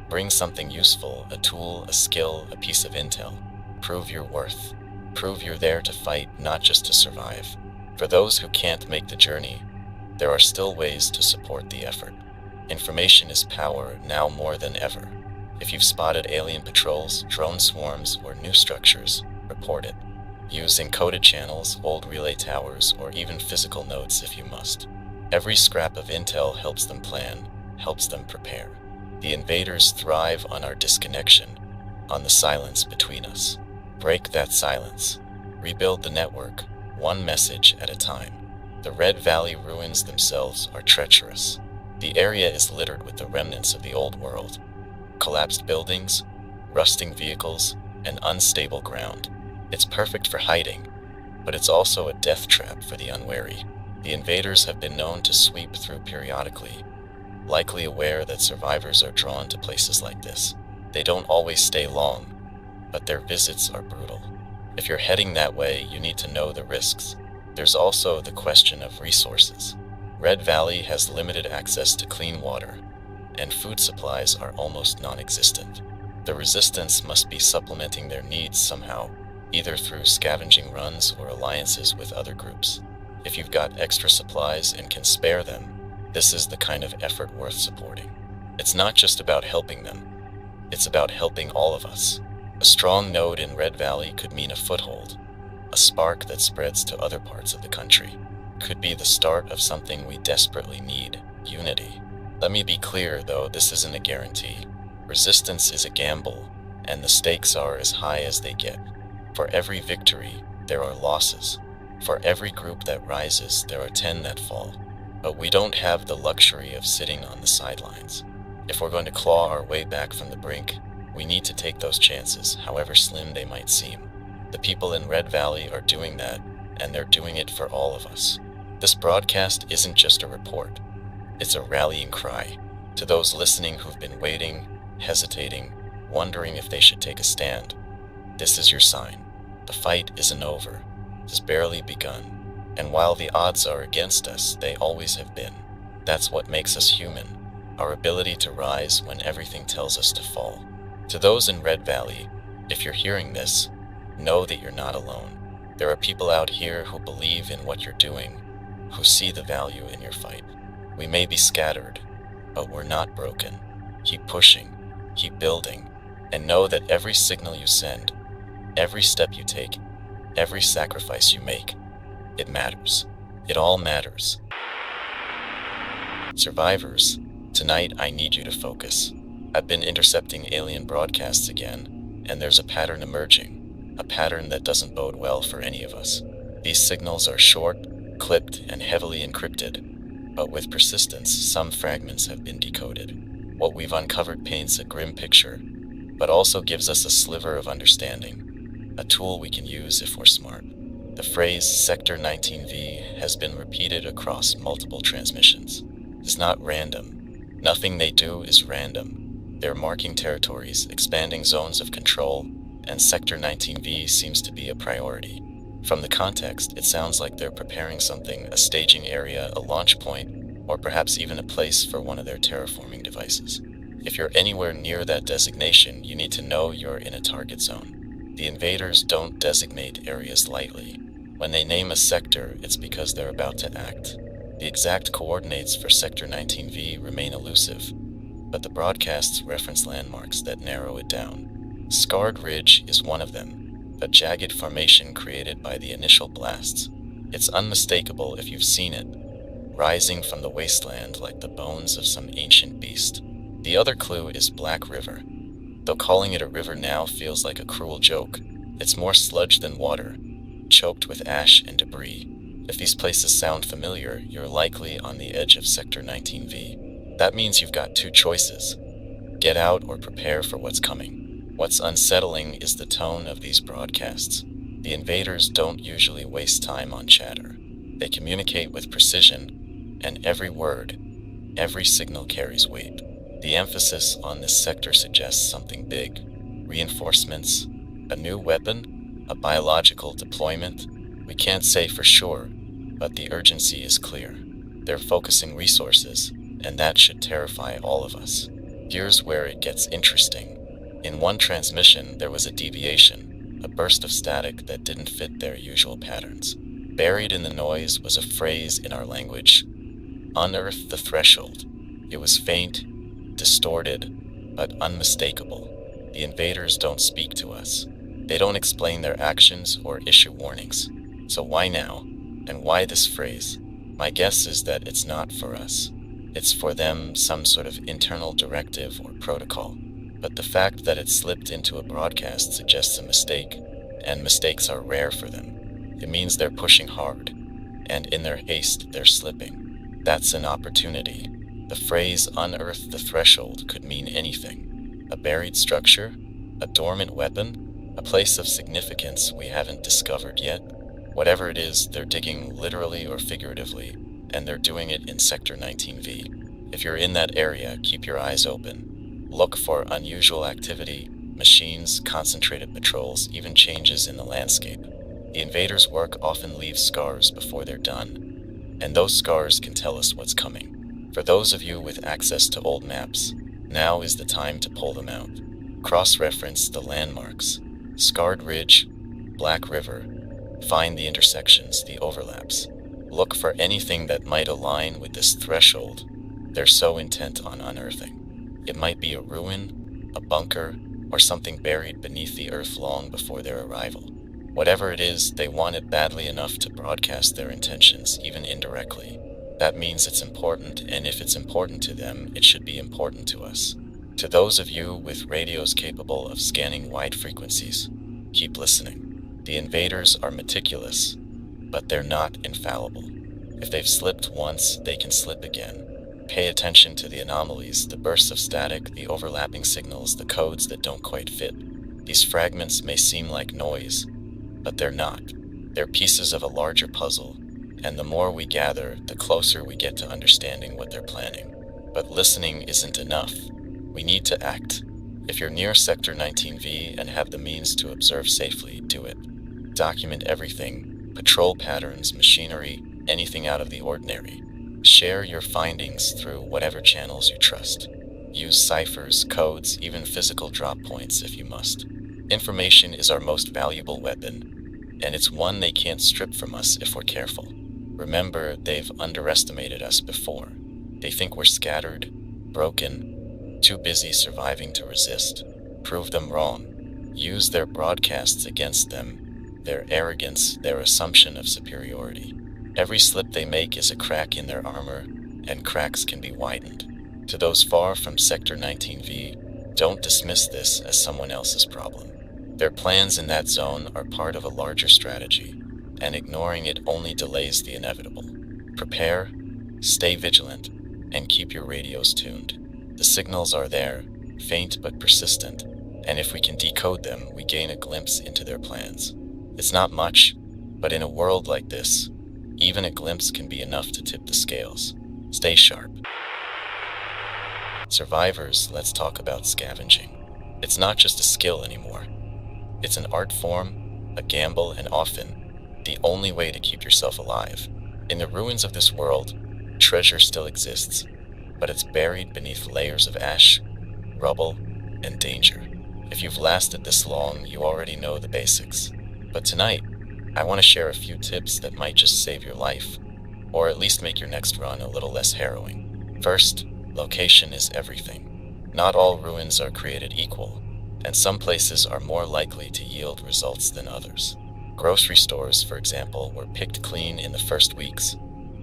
Bring something useful, a tool, a skill, a piece of intel. Prove your worth. Prove you're there to fight, not just to survive. For those who can't make the journey, there are still ways to support the effort. Information is power now more than ever. If you've spotted alien patrols, drone swarms, or new structures, report it. Use encoded channels, old relay towers, or even physical notes if you must. Every scrap of intel helps them plan, helps them prepare. The invaders thrive on our disconnection, on the silence between us. Break that silence. Rebuild the network, one message at a time. The Red Valley ruins themselves are treacherous. The area is littered with the remnants of the old world. Collapsed buildings, rusting vehicles, and unstable ground. It's perfect for hiding, but it's also a death trap for the unwary. The invaders have been known to sweep through periodically, likely aware that survivors are drawn to places like this. They don't always stay long, but their visits are brutal. If you're heading that way, you need to know the risks. There's also the question of resources. Red Valley has limited access to clean water, and food supplies are almost non-existent. The resistance must be supplementing their needs somehow, either through scavenging runs or alliances with other groups. If you've got extra supplies and can spare them, this is the kind of effort worth supporting. It's not just about helping them, it's about helping all of us. A strong node in Red Valley could mean a foothold, a spark that spreads to other parts of the country. Could be the start of something we desperately need, unity. Let me be clear though, this isn't a guarantee. Resistance is a gamble, and the stakes are as high as they get. For every victory, there are losses. For every group that rises, there are 10 that fall. But we don't have the luxury of sitting on the sidelines. If we're going to claw our way back from the brink, we need to take those chances, however slim they might seem. The people in Red Valley are doing that, and they're doing it for all of us. This broadcast isn't just a report. It's a rallying cry. To those listening who've been waiting, hesitating, wondering if they should take a stand, this is your sign. The fight isn't over. It's barely begun. And while the odds are against us, they always have been. That's what makes us human, our ability to rise when everything tells us to fall. To those in Red Valley, if you're hearing this, know that you're not alone. There are people out here who believe in what you're doing, who see the value in your fight. We may be scattered, but we're not broken. Keep pushing, keep building, and know that every signal you send, every step you take, every sacrifice you make, it matters. It all matters. Survivors, tonight I need you to focus. I've been intercepting alien broadcasts again, and there's a pattern emerging, a pattern that doesn't bode well for any of us. These signals are short, clipped, and heavily encrypted, but with persistence, some fragments have been decoded. What we've uncovered paints a grim picture, but also gives us a sliver of understanding, a tool we can use if we're smart. The phrase Sector 19V has been repeated across multiple transmissions. It's not random. Nothing they do is random. They're marking territories, expanding zones of control, and Sector 19V seems to be a priority. From the context, it sounds like they're preparing something, a staging area, a launch point, or perhaps even a place for one of their terraforming devices. If you're anywhere near that designation, you need to know you're in a target zone. The invaders don't designate areas lightly. When they name a sector, it's because they're about to act. The exact coordinates for Sector 19V remain elusive, but the broadcasts reference landmarks that narrow it down. Scarred Ridge is one of them, a jagged formation created by the initial blasts. It's unmistakable if you've seen it, rising from the wasteland like the bones of some ancient beast. The other clue is Black River. Though calling it a river now feels like a cruel joke, it's more sludge than water, choked with ash and debris. If these places sound familiar, you're likely on the edge of Sector 19V. That means you've got two choices: get out or prepare for what's coming. What's unsettling is the tone of these broadcasts. The invaders don't usually waste time on chatter. They communicate with precision, and every word, every signal carries weight. The emphasis on this sector suggests something big: reinforcements, a new weapon, a biological deployment. We can't say for sure, but the urgency is clear. They're focusing resources, and that should terrify all of us. Here's where it gets interesting. In one transmission, there was a deviation, a burst of static that didn't fit their usual patterns. Buried in the noise was a phrase in our language: unearth the threshold. It was faint, distorted, but unmistakable. The invaders don't speak to us. They don't explain their actions or issue warnings. So why now? And why this phrase? My guess is that it's not for us. It's for them, some sort of internal directive or protocol. But the fact that it slipped into a broadcast suggests a mistake, and mistakes are rare for them. It means they're pushing hard, and in their haste, they're slipping. That's an opportunity. The phrase unearth the threshold could mean anything: a buried structure, a dormant weapon, a place of significance we haven't discovered yet. Whatever it is, they're digging literally or figuratively, and they're doing it in Sector 19V. If you're in that area, keep your eyes open. Look for unusual activity, machines, concentrated patrols, even changes in the landscape. The invaders' work often leaves scars before they're done, and those scars can tell us what's coming. For those of you with access to old maps, now is the time to pull them out. Cross-reference the landmarks: Scarred Ridge, Black River. Find the intersections, the overlaps. Look for anything that might align with this threshold they're so intent on unearthing. It might be a ruin, a bunker, or something buried beneath the earth long before their arrival. Whatever it is, they want it badly enough to broadcast their intentions, even indirectly. That means it's important, and if it's important to them, it should be important to us. To those of you with radios capable of scanning wide frequencies, keep listening. The invaders are meticulous, but they're not infallible. If they've slipped once, they can slip again. Pay attention to the anomalies, the bursts of static, the overlapping signals, the codes that don't quite fit. These fragments may seem like noise, but they're not. They're pieces of a larger puzzle, and the more we gather, the closer we get to understanding what they're planning. But listening isn't enough. We need to act. If you're near Sector 19V and have the means to observe safely, do it. Document everything: patrol patterns, machinery, anything out of the ordinary. Share your findings through whatever channels you trust. Use ciphers, codes, even physical drop points if you must. Information is our most valuable weapon, and it's one they can't strip from us if we're careful. Remember, they've underestimated us before. They think we're scattered, broken, too busy surviving to resist. Prove them wrong. Use their broadcasts against them, their arrogance, their assumption of superiority. Every slip they make is a crack in their armor, and cracks can be widened. To those far from Sector 19V, don't dismiss this as someone else's problem. Their plans in that zone are part of a larger strategy. and ignoring it only delays the inevitable. Prepare, stay vigilant, and keep your radios tuned. The signals are there, faint but persistent, and if we can decode them, we gain a glimpse into their plans. It's not much, but in a world like this, even a glimpse can be enough to tip the scales. Stay sharp. Survivors, let's talk about scavenging. It's not just a skill anymore. It's an art form, a gamble, and often the only way to keep yourself alive. In the ruins of this world, treasure still exists, but it's buried beneath layers of ash, rubble, and danger. If you've lasted this long, you already know the basics. But tonight, I want to share a few tips that might just save your life, or at least make your next run a little less harrowing. First, location is everything. Not all ruins are created equal, and some places are more likely to yield results than others. Grocery stores, for example, were picked clean in the first weeks,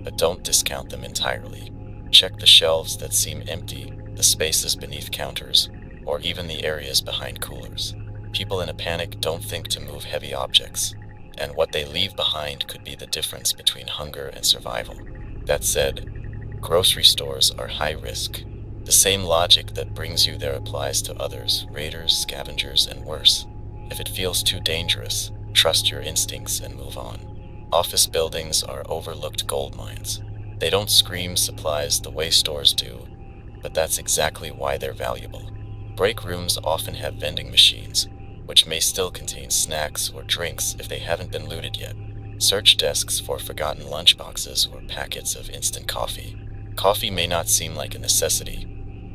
but don't discount them entirely. Check the shelves that seem empty, the spaces beneath counters, or even the areas behind coolers. People in a panic don't think to move heavy objects, and what they leave behind could be the difference between hunger and survival. That said, grocery stores are high risk. The same logic that brings you there applies to others, raiders, scavengers, and worse. If it feels too dangerous, trust your instincts and move on. Office buildings are overlooked gold mines. They don't scream supplies the way stores do, but that's exactly why they're valuable. Break rooms often have vending machines, which may still contain snacks or drinks if they haven't been looted yet. Search desks for forgotten lunchboxes or packets of instant coffee. Coffee may not seem like a necessity,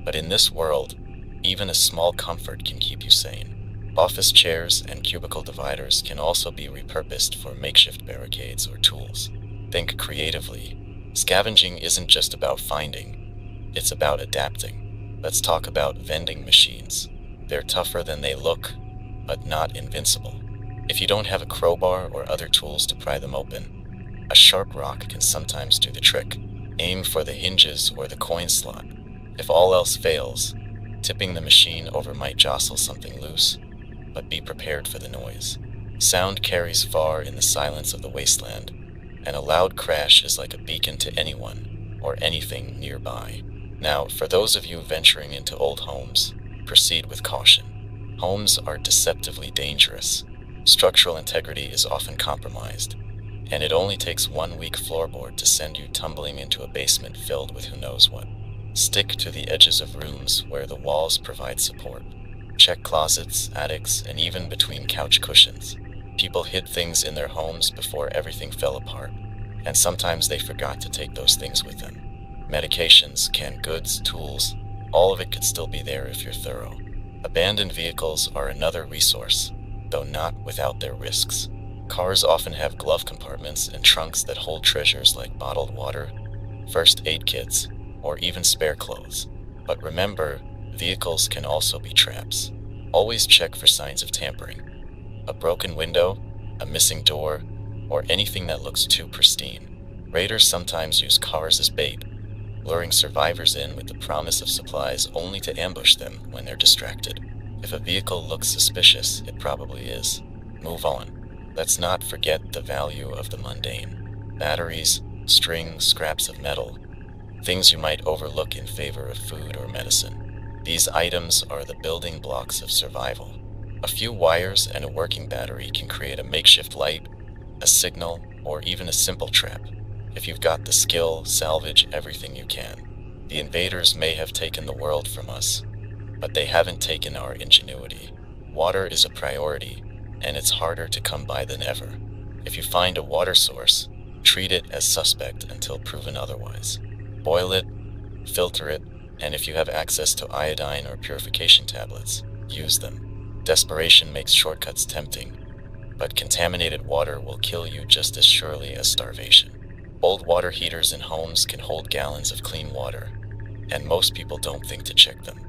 but in this world, even a small comfort can keep you sane. Office chairs and cubicle dividers can also be repurposed for makeshift barricades or tools. Think creatively. Scavenging isn't just about finding, it's about adapting. Let's talk about vending machines. They're tougher than they look, but not invincible. If you don't have a crowbar or other tools to pry them open, a sharp rock can sometimes do the trick. Aim for the hinges or the coin slot. If all else fails, tipping the machine over might jostle something loose, but be prepared for the noise. Sound carries far in the silence of the wasteland, and a loud crash is like a beacon to anyone or anything nearby. Now, for those of you venturing into old homes, proceed with caution. Homes are deceptively dangerous. Structural integrity is often compromised, and it only takes one weak floorboard to send you tumbling into a basement filled with who knows what. Stick to the edges of rooms where the walls provide support. Check closets, attics, and even between couch cushions. People hid things in their homes before everything fell apart, and sometimes they forgot to take those things with them. Medications, canned goods, tools, all of it could still be there if you're thorough. Abandoned vehicles are another resource, though not without their risks. Cars often have glove compartments and trunks that hold treasures like bottled water, first aid kits, or even spare clothes. But remember, vehicles can also be traps. Always check for signs of tampering. A broken window, a missing door, or anything that looks too pristine. Raiders sometimes use cars as bait, luring survivors in with the promise of supplies only to ambush them when they're distracted. If a vehicle looks suspicious, it probably is. Move on. Let's not forget the value of the mundane. Batteries, string, scraps of metal, things you might overlook in favor of food or medicine. These items are the building blocks of survival. A few wires and a working battery can create a makeshift light, a signal, or even a simple trap. If you've got the skill, salvage everything you can. The invaders may have taken the world from us, but they haven't taken our ingenuity. Water is a priority, and it's harder to come by than ever. If you find a water source, treat it as suspect until proven otherwise. Boil it, filter it, and if you have access to iodine or purification tablets, use them. Desperation makes shortcuts tempting, but contaminated water will kill you just as surely as starvation. Old water heaters in homes can hold gallons of clean water, and most people don't think to check them.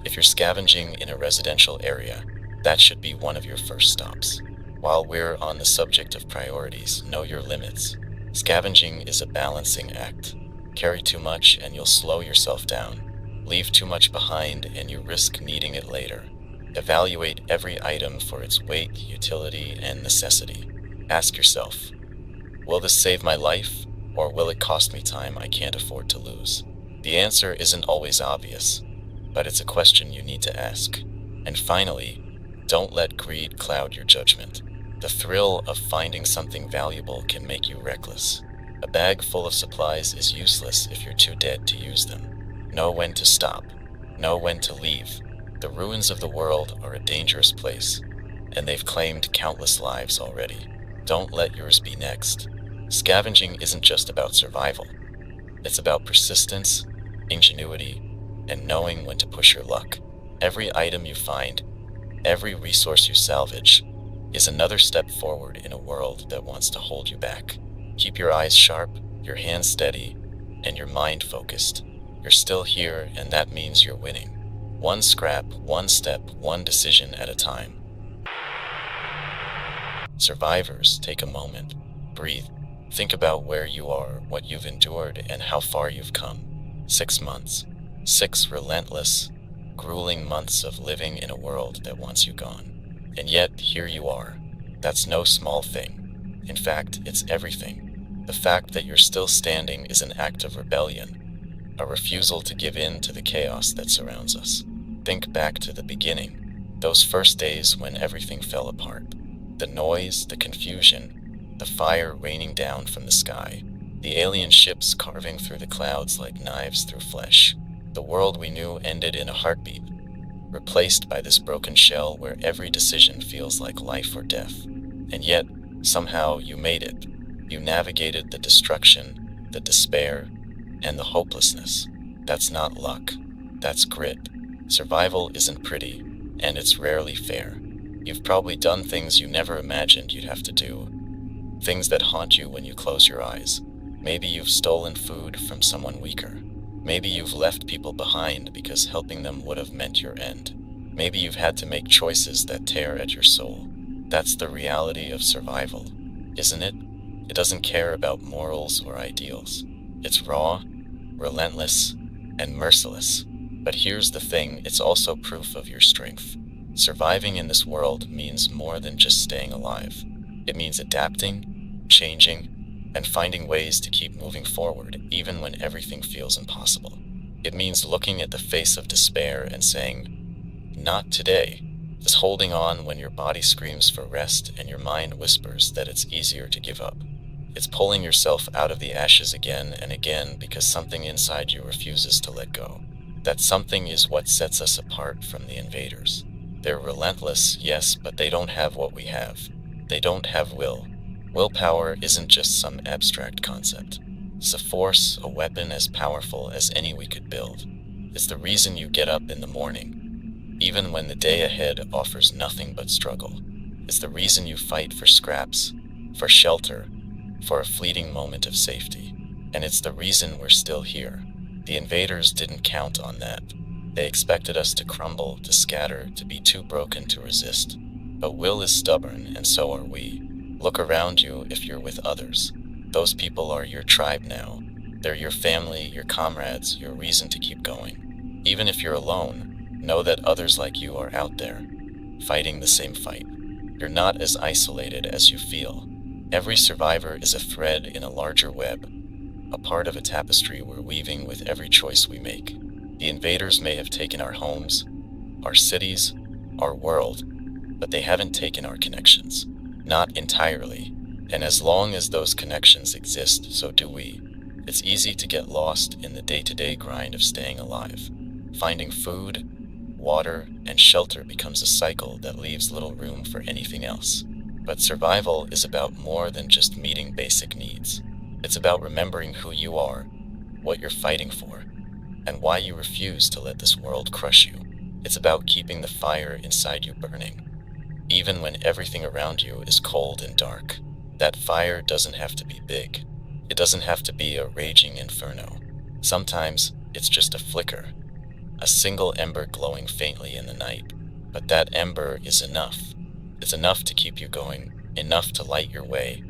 If you're scavenging in a residential area, that should be one of your first stops. While we're on the subject of priorities, know your limits. Scavenging is a balancing act. Carry too much and you'll slow yourself down. Leave too much behind and you risk needing it later. Evaluate every item for its weight, utility, and necessity. Ask yourself, Will this save my life, or will it cost me time I can't afford to lose? The answer isn't always obvious, but it's a question you need to ask. And finally, don't let greed cloud your judgment. The thrill of finding something valuable can make you reckless. A bag full of supplies is useless if you're too dead to use them. Know when to stop. Know when to leave. The ruins of the world are a dangerous place, and they've claimed countless lives already. Don't let yours be next. Scavenging isn't just about survival. It's about persistence, ingenuity, and knowing when to push your luck. Every item you find, every resource you salvage, is another step forward in a world that wants to hold you back. Keep your eyes sharp, your hands steady, and your mind focused. You're still here, and that means you're winning. One scrap, one step, one decision at a time. Survivors, take a moment. Breathe. Think about where you are, what you've endured, and how far you've come. 6 months. 6 relentless, grueling months of living in a world that wants you gone. And yet, here you are. That's no small thing. In fact, it's everything. The fact that you're still standing is an act of rebellion, a refusal to give in to the chaos that surrounds us. Think back to the beginning, those first days when everything fell apart. The noise, the confusion, the fire raining down from the sky, the alien ships carving through the clouds like knives through flesh. The world we knew ended in a heartbeat, replaced by this broken shell where every decision feels like life or death. And yet, somehow you made it. You navigated the destruction, the despair, and the hopelessness. That's not luck. That's grit. Survival isn't pretty, and it's rarely fair. You've probably done things you never imagined you'd have to do. Things that haunt you when you close your eyes. Maybe you've stolen food from someone weaker. Maybe you've left people behind because helping them would have meant your end. Maybe you've had to make choices that tear at your soul. That's the reality of survival, isn't it? It doesn't care about morals or ideals. It's raw, relentless, and merciless. But here's the thing, it's also proof of your strength. Surviving in this world means more than just staying alive. It means adapting, changing, and finding ways to keep moving forward even when everything feels impossible. It means looking at the face of despair and saying, "Not today." It's holding on when your body screams for rest and your mind whispers that it's easier to give up. It's pulling yourself out of the ashes again and again because something inside you refuses to let go. That something is what sets us apart from the invaders. They're relentless, yes, but they don't have what we have. They don't have will. Willpower isn't just some abstract concept. It's a force, a weapon as powerful as any we could build. It's the reason you get up in the morning, even when the day ahead offers nothing but struggle. It's the reason you fight for scraps, for shelter, for a fleeting moment of safety. And it's the reason we're still here. The invaders didn't count on that. They expected us to crumble, to scatter, to be too broken to resist. But will is stubborn, and so are we. Look around you if you're with others. Those people are your tribe now. They're your family, your comrades, your reason to keep going. Even if you're alone, know that others like you are out there, fighting the same fight. You're not as isolated as you feel. Every survivor is a thread in a larger web, a part of a tapestry we're weaving with every choice we make. The invaders may have taken our homes, our cities, our world, but they haven't taken our connections. Not entirely. And as long as those connections exist, so do we. It's easy to get lost in the day-to-day grind of staying alive. Finding food, water, and shelter becomes a cycle that leaves little room for anything else. But survival is about more than just meeting basic needs. It's about remembering who you are, what you're fighting for, and why you refuse to let this world crush you. It's about keeping the fire inside you burning, even when everything around you is cold and dark. That fire doesn't have to be big. It doesn't have to be a raging inferno. Sometimes it's just a flicker, a single ember glowing faintly in the night. But that ember is enough. It's enough to keep you going, enough to light your way,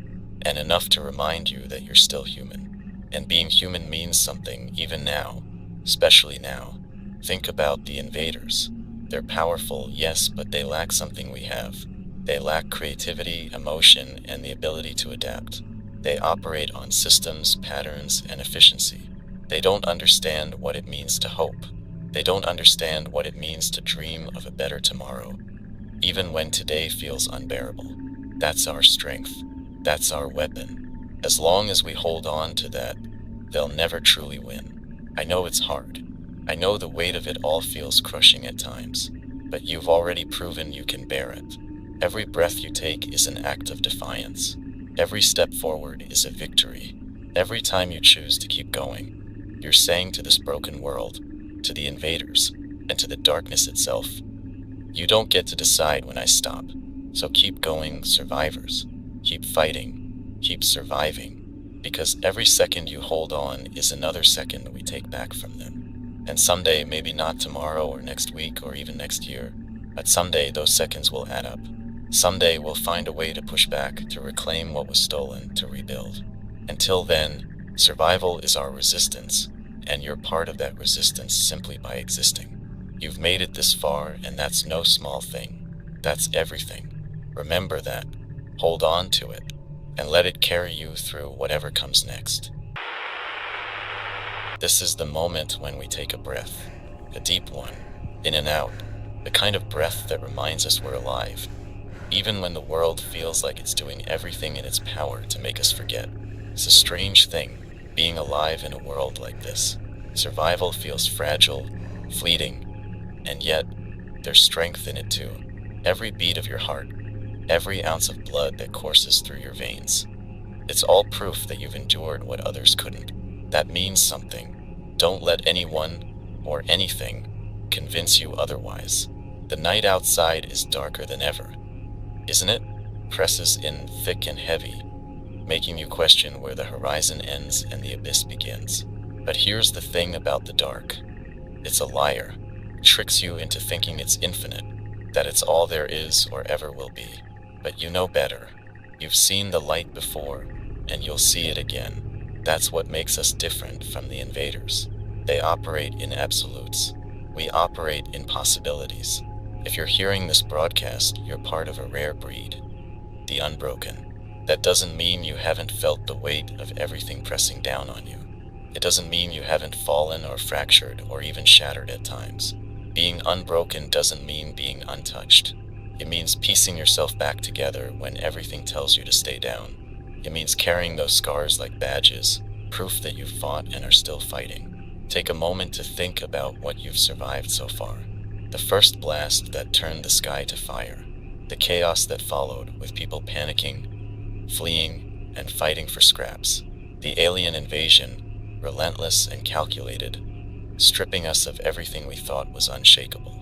and enough to remind you that you're still human. And being human means something even now, especially now. Think about the invaders. They're powerful, yes, but they lack something we have. They lack creativity, emotion, and the ability to adapt. They operate on systems, patterns, and efficiency. They don't understand what it means to hope. They don't understand what it means to dream of a better tomorrow, even when today feels unbearable. That's our strength. That's our weapon. As long as we hold on to that, they'll never truly win. I know it's hard. I know the weight of it all feels crushing at times, but you've already proven you can bear it. Every breath you take is an act of defiance. Every step forward is a victory. Every time you choose to keep going, you're saying to this broken world, to the invaders, and to the darkness itself, you don't get to decide when I stop. So keep going, survivors. Keep fighting. Keep surviving. Because every second you hold on is another second we take back from them. And someday, maybe not tomorrow or next week or even next year, but someday those seconds will add up. Someday we'll find a way to push back, to reclaim what was stolen, to rebuild. Until then, survival is our resistance, and you're part of that resistance simply by existing. You've made it this far, and that's no small thing. That's everything. Remember that. Hold on to it, and let it carry you through whatever comes next. This is the moment when we take a breath, a deep one, in and out, the kind of breath that reminds us we're alive, even when the world feels like it's doing everything in its power to make us forget. It's a strange thing, being alive in a world like this. Survival feels fragile, fleeting, and yet, there's strength in it too. Every beat of your heart, every ounce of blood that courses through your veins. It's all proof that you've endured what others couldn't. That means something. Don't let anyone or anything convince you otherwise. The night outside is darker than ever, isn't it? Presses in thick and heavy, making you question where the horizon ends and the abyss begins. But here's the thing about the dark. It's a liar. Tricks you into thinking it's infinite, that it's all there is or ever will be. But you know better. You've seen the light before, and you'll see it again. That's what makes us different from the invaders. They operate in absolutes. We operate in possibilities. If you're hearing this broadcast, you're part of a rare breed, the unbroken. That doesn't mean you haven't felt the weight of everything pressing down on you. It doesn't mean you haven't fallen or fractured or even shattered at times. Being unbroken doesn't mean being untouched. It means piecing yourself back together when everything tells you to stay down. It means carrying those scars like badges, proof that you've fought and are still fighting. Take a moment to think about what you've survived so far. The first blast that turned the sky to fire. The chaos that followed, with people panicking, fleeing, and fighting for scraps. The alien invasion, relentless and calculated, stripping us of everything we thought was unshakable.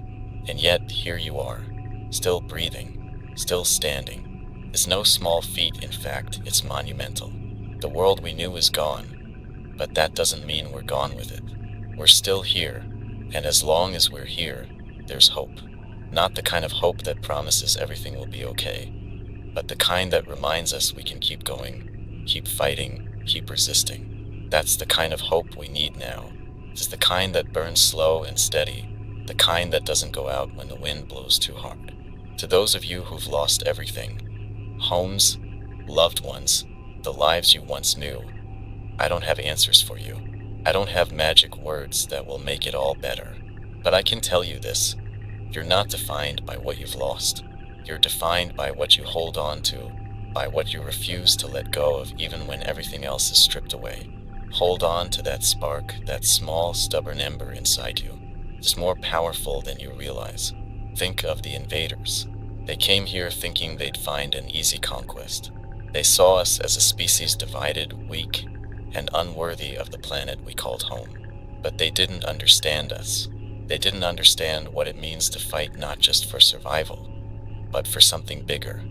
And yet, here you are, still breathing, still standing. It's no small feat, in fact, it's monumental. The world we knew is gone, but that doesn't mean we're gone with it. We're still here, and as long as we're here, there's hope. Not the kind of hope that promises everything will be okay, but the kind that reminds us we can keep going, keep fighting, keep resisting. That's the kind of hope we need now. It's the kind that burns slow and steady, the kind that doesn't go out when the wind blows too hard. To those of you who've lost everything, homes, loved ones, the lives you once knew, I don't have answers for you. I don't have magic words that will make it all better. But I can tell you this, you're not defined by what you've lost. You're defined by what you hold on to, by what you refuse to let go of even when everything else is stripped away. Hold on to that spark, that small, stubborn ember inside you. It's more powerful than you realize. Think of the invaders. They came here thinking they'd find an easy conquest. They saw us as a species divided, weak, and unworthy of the planet we called home. But they didn't understand us. They didn't understand what it means to fight not just for survival, but for something bigger,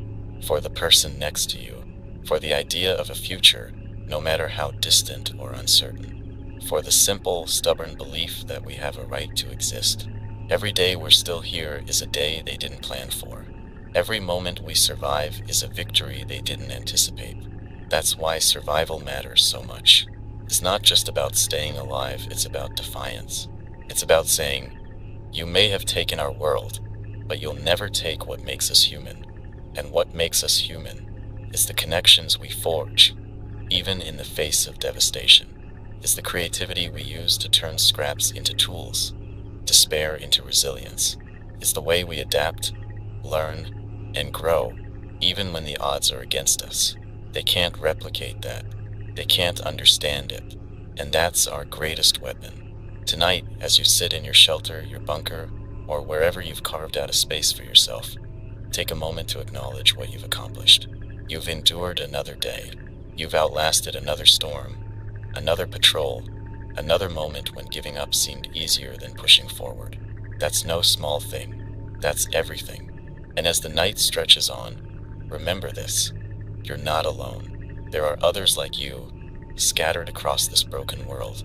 for the person next to you, for the idea of a future, no matter how distant or uncertain, for the simple, stubborn belief that we have a right to exist. Every day we're still here is a day they didn't plan for. Every moment we survive is a victory they didn't anticipate. That's why survival matters so much. It's not just about staying alive, it's about defiance. It's about saying, you may have taken our world, but you'll never take what makes us human. And what makes us human is the connections we forge, even in the face of devastation. It's the creativity we use to turn scraps into tools, despair into resilience. It's the way we adapt, learn, and grow, even when the odds are against us. They can't replicate that. They can't understand it. And that's our greatest weapon. Tonight, as you sit in your shelter, your bunker, or wherever you've carved out a space for yourself, take a moment to acknowledge what you've accomplished. You've endured another day. You've outlasted another storm, another patrol, another moment when giving up seemed easier than pushing forward. That's no small thing. That's everything. And as the night stretches on, remember this. You're not alone. There are others like you, scattered across this broken world,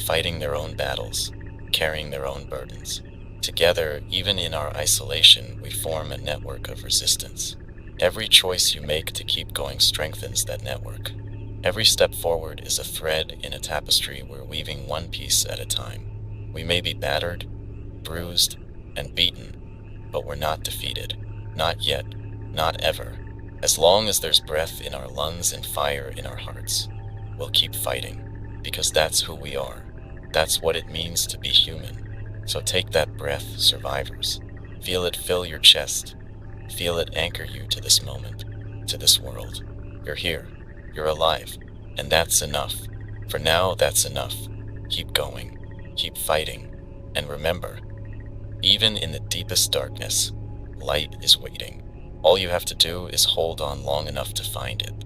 fighting their own battles, carrying their own burdens. Together, even in our isolation, we form a network of resistance. Every choice you make to keep going strengthens that network. Every step forward is a thread in a tapestry we're weaving one piece at a time. We may be battered, bruised, and beaten, but we're not defeated. Not yet. Not ever. As long as there's breath in our lungs and fire in our hearts, we'll keep fighting, because that's who we are. That's what it means to be human. So take that breath, survivors. Feel it fill your chest. Feel it anchor you to this moment, to this world. You're here. You're alive. And that's enough. For now, that's enough. Keep going. Keep fighting. And remember, even in the deepest darkness, light is waiting. All you have to do is hold on long enough to find it.